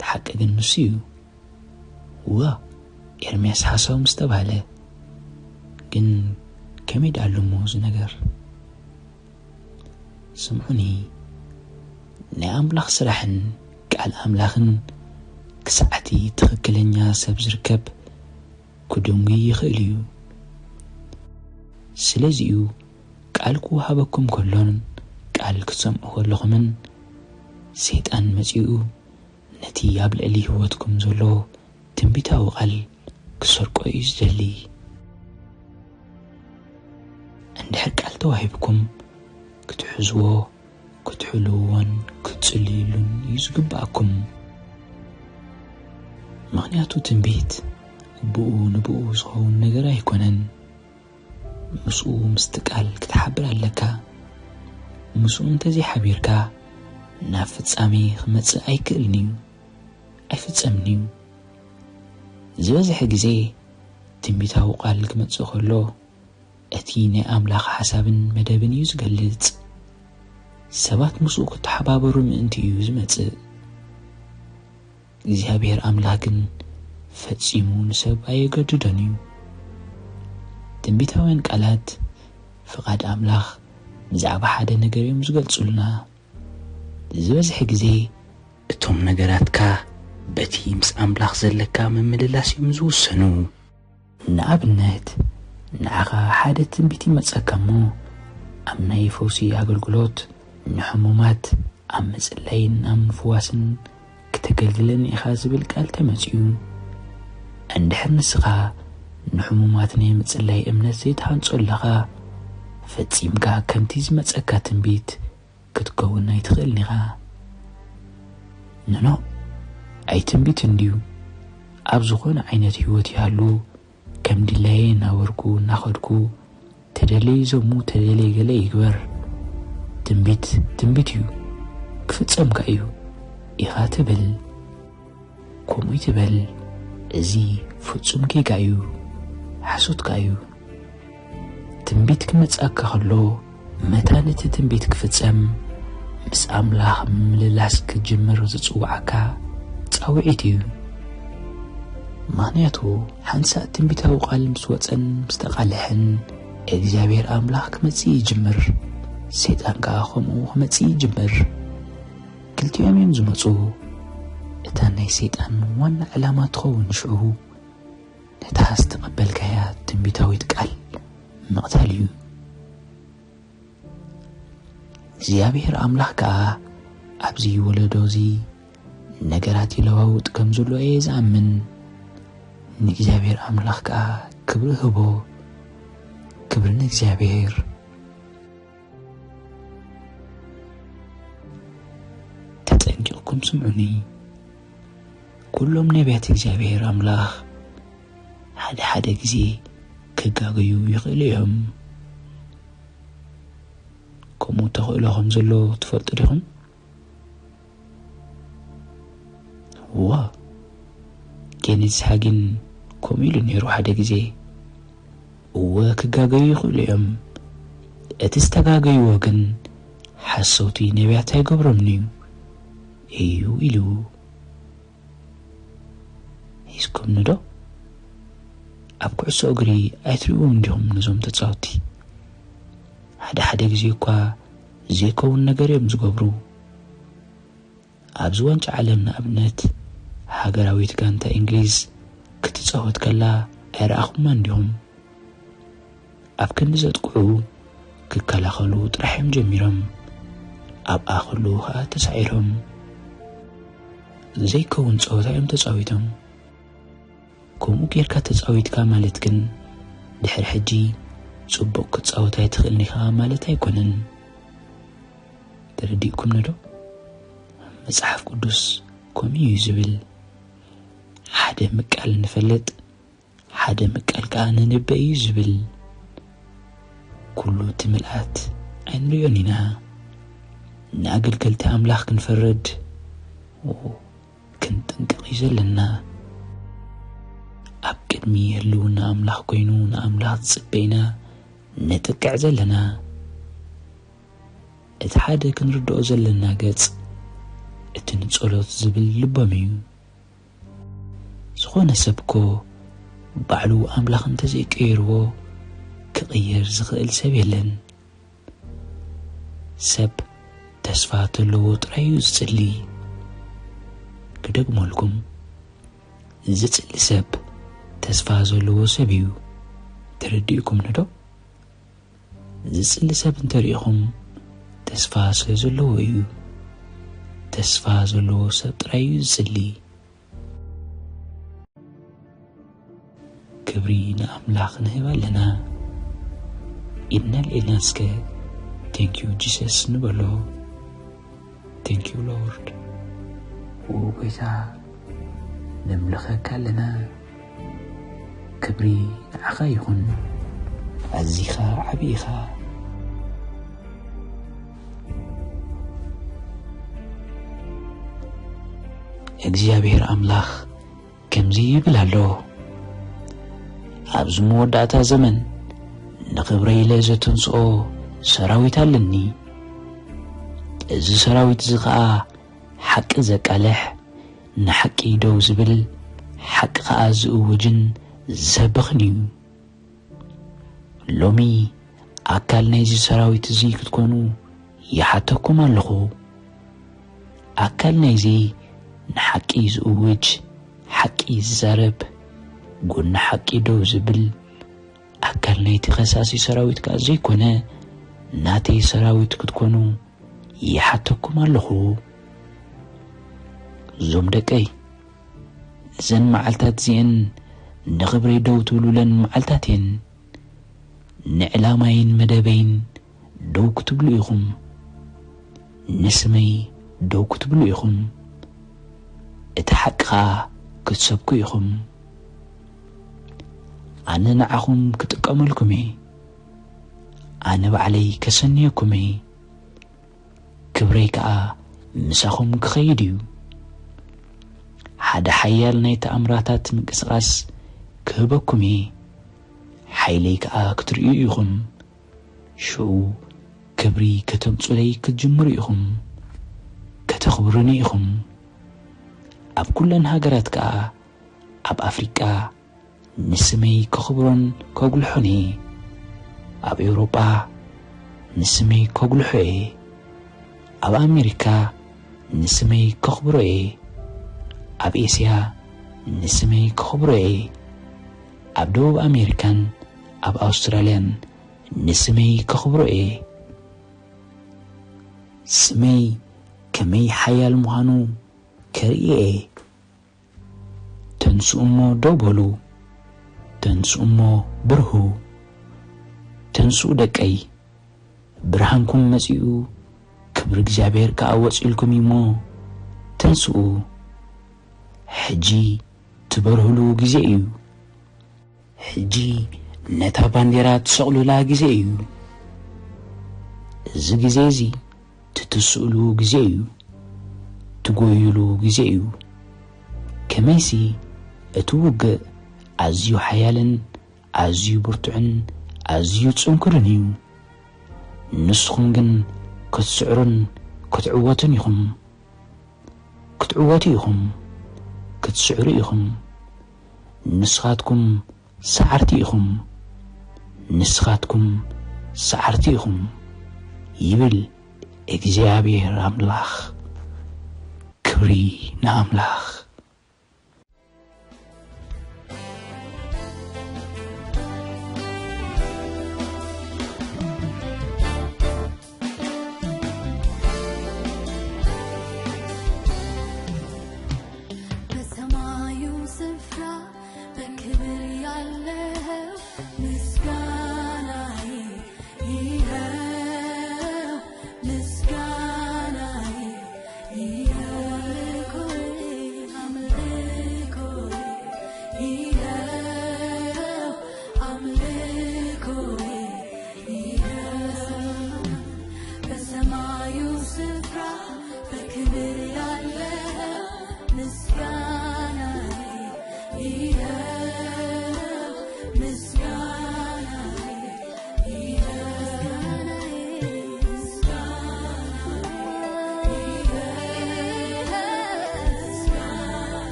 ተሓቂ ግን ንሱ እዩ ዋ ኤርምያስ ሓሳዊ ምስተባህለ ግን ከመይ ዳልሞ እዚ ነገር ስምዑኒ ናይ ኣምላኽ ስራሕን ቃል ኣምላኽን ክሳዕቲ ትኽክለኛ ሰብ ዝርከብ ክድንጉ ይኽእል እዩ ስለዚኡ ቃል ክወሃበኩም ከሎን ቃል ክትሰምዑ ከለኹምን ሰይጣን መጺኡ ነቲ ኣብ ልዕሊ ህይወትኩም ዘሎ ትንቢታዊ ቃል ክሰርቆ እዩ ዝደሊ እንድሕር ቃል ተዋሂብኩም ክትሕዝዎ ክትሕልዎን ክትጽልዩሉን እዩ ዝግባኣኩም ምክንያቱ ትንቢት ብኡ ንብኡ ዝኸውን ነገር ኣይኮነን ምስኡ ምስቲ ቃል ክትሓብር ኣለካ ምስኡ እንተዘይሓቢርካ ናብ ፍጻሜ ክመጽእ ኣይክእልን እዩ ኣይፍጸምን እዩ ዝበዝሕ ግዜ ትንቢታዊ ቃል ክመጽእ ከሎ እቲ ናይ ኣምላኽ ሓሳብን መደብን እዩ ዝገልጽ ሰባት ምስኡ ክትሓባበሩ ምእንቲ እዩ ዝመጽእ እግዚአብሔር ኣምላኽ ግን ፈጺሙ ንሰብ ኣይገድዶን እዩ ትንቢታውያን ቃላት ፍቓድ ኣምላኽ ብዛዕባ ሓደ ነገር እዮም ዝገልጹልና ዝበዝሕ ግዜ እቶም ነገራትካ በቲ ምስ ኣምላኽ ዘለካ ምምልላስ እዮም ዝውሰኑ ንኣብነት ንዓኻ ሓደ ትንቢት ይመጸካ እሞ ኣብ ናይ ፈውሲ ኣገልግሎት ንሕሙማት ኣብ ምጽላይን ኣብ ምፍዋስን ክትገልግለን ኢኻ ዝብል ቃል ተመጺኡ እንድሕር ንስኻ ንሕሙማት ናይ ምጽላይ እምነት ዘይትሃንጾ ኣለኻ ፈጺምካ ከምቲ ዝመጸካ ትንቢት ክትከውን ኣይትኽእልን ኢኻ ንኖ ኣይ ትንቢት እንድዩ ኣብ ዝኾነ ዓይነት ህይወት ይሃሉ ከም ድላየ እናወርኩ እናኸድኩ ተደለይ ዞሙ ተደለይ ገለ ይግበር ትንቢት እዩ ክፍጸምካ እዩ ኢኻ ትብል ከምኡ ትበል እዚህ ፍጹም ጌጋዩ ሓሶት ካዩ ትንቢት ክመጻካ ከሎ መታነት ትንቢት ክፍጸም ምስ ኣምላኽ ምልላስ ክጅምር ዝጽዋዓካ ጻውዒት እዩ ምኽንያቱ ሓንሳእ ትንቢታዊ ቃል ምስ ወፀን ምስ ተቓልሕን እግዚአብሔር ኣምላኽ ክመጽእ ይጅምር ሰይጣን ከዓ ከምኡ ክመጽእ ይጅምር ክልቲኦም እዮም ዝመጹ እታ ናይ ሰይጣን ዋና ዕላማ ትኸውን ሽዑ ነታ ዝተቐበልካያ ትንቢታዊት ቃል ምቕታል እዩ እግዚአብሔር ኣምላኽ ከዓ ኣብዚ ወለዶ እዚ ነገራት ይለዋውጥ ከም ዘሎ እየ ዝኣምን ንእግዚአብሔር ኣምላኽ ከዓ ክብሪ ህቦ ክብሪ ንእግዚአብሔር ተጠንቂቕኩም ስምዑኒ ኩሎም ነቢያት እግዚአብሔር ኣምላኽ ሓደ ጊዜ ክጋገዩ ይኽእሉ እዮም ከምኡ ተኽእሎኹም ዘሎ ትፈልጡ ዲኹም ዋ ኬኔት ሓጊን ከምኡ ኢሉ ነይሩ ሓደ ጊዜ እወ ክጋገዩ ይኽእሉ እዮም እቲ ዝተጋገይዎ ግን ሓሰውቲ ነቢያት ኣይገብሮምን እዩ ኢሉ ሒዝኩም ዶ ኣብ ኩዕሶ እግሪ ኣይትሪእዎም እንዲኹም ነዞም ተጻወቲ ሓደ ጊዜ እኳ ዘይከውን ነገር እዮም ዝገብሩ ኣብዚ ዋንጫ ዓለም ንኣብነት ሃገራዊት ጋንታ እንግሊዝ ክትጻወት ከላ ኣይረኣኹማ እንዲኹም ኣብ ክንዲ ዘጥቅዑ ክከላኸሉ ጥራሕዮም ጀሚሮም ኣብ ኣኽሉ ከዓ ተሳዒሮም ዘይከውን ጸወታ እዮም ተጻዊቶም ከምኡ ጌርካ ተጻዊትካ ማለት ግን ድሕሪ ሕጂ ጽቡቕ ክትጻወት ኣይትኽእልኒ ኢኻ ማለት ኣይኮነን ተረዲእኩም ዶ መጽሓፍ ቅዱስ ከምኡ እዩ ዝብል ሓደ ምቃል ንፈልጥ ሓደ ምቃል ከዓ ንንበእ እዩ ዝብል ኩሉ ትምልኣት ኣይንሪኦን ኢና ንኣገልገልቲ ኣምላኽ ክንፈርድ ክንጥንቅቕ እዩ ዘለና ኣብ ቅድሚ ህልውና ኣምላኽ ኮይኑ ንኣምላኽ ዝጽበይና ነጥቅዕ ዘለና እቲ ሓደ ክንርድኦ ዘለና ገጽ እቲ ንጸሎት ዝብል ልቦም እዩ ዝኾነ ሰብኮ ባዕሉ ኣምላኽ እንተዘይቀይርዎ ክቕየር ዝኽእል ሰብ የለን ሰብ ተስፋ ተለዎ ጥራይ እዩ ዝጽሊ ክደግመልኩም ዝጽሊ ሰብ ተስፋ ዘለዎ ሰብ እዩ ተረዲእኩም ዶ ዝጽሊ ሰብ እንተሪኢኹም ተስፋ ስለ ዘለዎ እዩ ተስፋ ዘለዎ ሰብ ጥራይ እዩ ዝጽሊ ክብሪ ንኣምላኽ ንህብ ኣለና ኢልና ልኢልና እስከ ቴንክ ዩ ጂሰስ ንበሎ ቴንክ ዩ ሎርድ ወጌታ ንምልኸካ ኣለና ክብሪ ንዓኻ ይኹን ኣዚኻ ዓብኢኻ እግዚአብሔር ኣምላኽ ከምዚ ይብል ኣሎ ኣብዚ መወዳእታ ዘመን ንኽብረይ ለዘተንስኦ ሰራዊት ኣለኒ እዚ ሰራዊት እዚ ከዓ ሓቂ ዘቃልሕ ንሓቂ ደው ዝብል ሓቂ ከዓ ዝእውጅን ዘብኽን እዩ ሎሚ ኣካል ናይዚ ሰራዊት እዚ ክትኮኑ ይሓተኩም ኣለኹ ኣካል ናይዚ ንሓቂ ዝእውጅ ሓቂ ዝዛረብ ጎና ሓቂ ደው ዝብል ኣካል ናይቲ ኸሳሲ ሰራዊት ከዓ ዘይኮነ ናተይ ሰራዊት ክትኮኑ ይሓተኩም ኣለኹ ዞም ደቀይ እዘን መዓልታት እዚአን ንኽብረይ ደው ትብሉለን መዓልታት እየን ንዕላማይን መደበይን ደው ክትብሉ ኢኹም ንስመይ ደው ክትብሉ ኢኹም እቲ ሓቅኻ ክትሰብኩ ኢኹም ኣነ ንዓኹም ክጥቀመልኩም እየ ኣነ ባዕለይ ከሰንየኩም እየ ክብረይ ከዓ ምሳኹም ክኸይድ እዩ ሓደ ሓያል ናይ ተኣምራታት ምንቅስቓስ ክህበኩም እየ ሓይለይ ከዓ ክትርእዩ ኢኹም ሽዑ ክብሪ ከተምጽለይ ክትጅምሩ ኢኹም ከተኽብሩኒ ኢኹም ኣብ ኩለን ሃገራት ከዓ ኣብ ኣፍሪቃ ንስመይ ከኽብሮን ከጉልሖን እየ ኣብ ኤውሮጳ ንስመይ ከጉልሖ እየ ኣብ ኣሜሪካ ንስመይ ከኽብሮ እየ ኣብ ኤስያ ንስመይ ከኽብሮ እየ ኣብ ደቡብ ኣሜሪካን ኣብ ኣውስትራልያን ንስመይ ከኽብሮ እየ ስመይ ከመይ ሓያል ምዃኑ ከርኢ እየ ተንስኡ እሞ ደው በሉ ተንስኡ እሞ ብርሁ ተንስኡ ደቀይ ብርሃንኩም መጺኡ ክብሪ እግዚአብሔር ከኣወፂልኩም እሞ ተንስኡ ሕጂ ትበርህሉ ጊዜ እዩ ሕጂ ነታ ባንዴራ ትሰቕሉላ ጊዜ እዩ እዚ ጊዜ እዚ ትትስእሉ ጊዜ እዩ ትጎይሉ ጊዜ እዩ ከመይሲ እቲ ውግእ ኣዝዩ ሓያልን ኣዝዩ ብርቱዕን ኣዝዩ ጽንኩርን እዩ ንስኹም ግን ክትስዕሩን ክትዕወቱን ኢኹም ክትዕወቱ ኢኹም ክትስዕሩ ኢኹም ንስኻትኩም ሰዓርቲ ኢኹም ንስኻትኩም ሰዓርቲ ኢኹም ይብል እግዚአብሔር አምላኽ ክብሪ ንኣምላኽ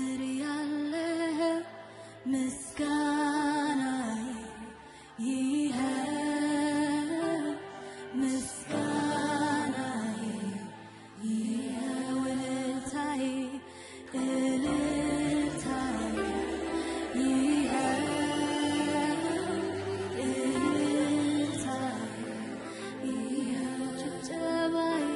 ክብር ያለ ምስጋናዬ ይሄ ምስጋናዬ ይሄ ውለታዬ እልልታዬ ይሄ እልልታዬ ይሄ ጭብጨባዬ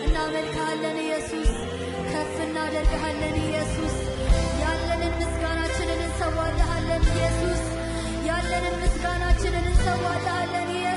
እናመልክሃለን ኢየሱስ፣ ከፍ እናደርግሃለን ኢየሱስ። ያለንን ምስጋናችንን እንሰዋልሃለን ኢየሱስ፣ ያለንን ምስጋናችንን እንሰዋልሃለን ኢየሱስ።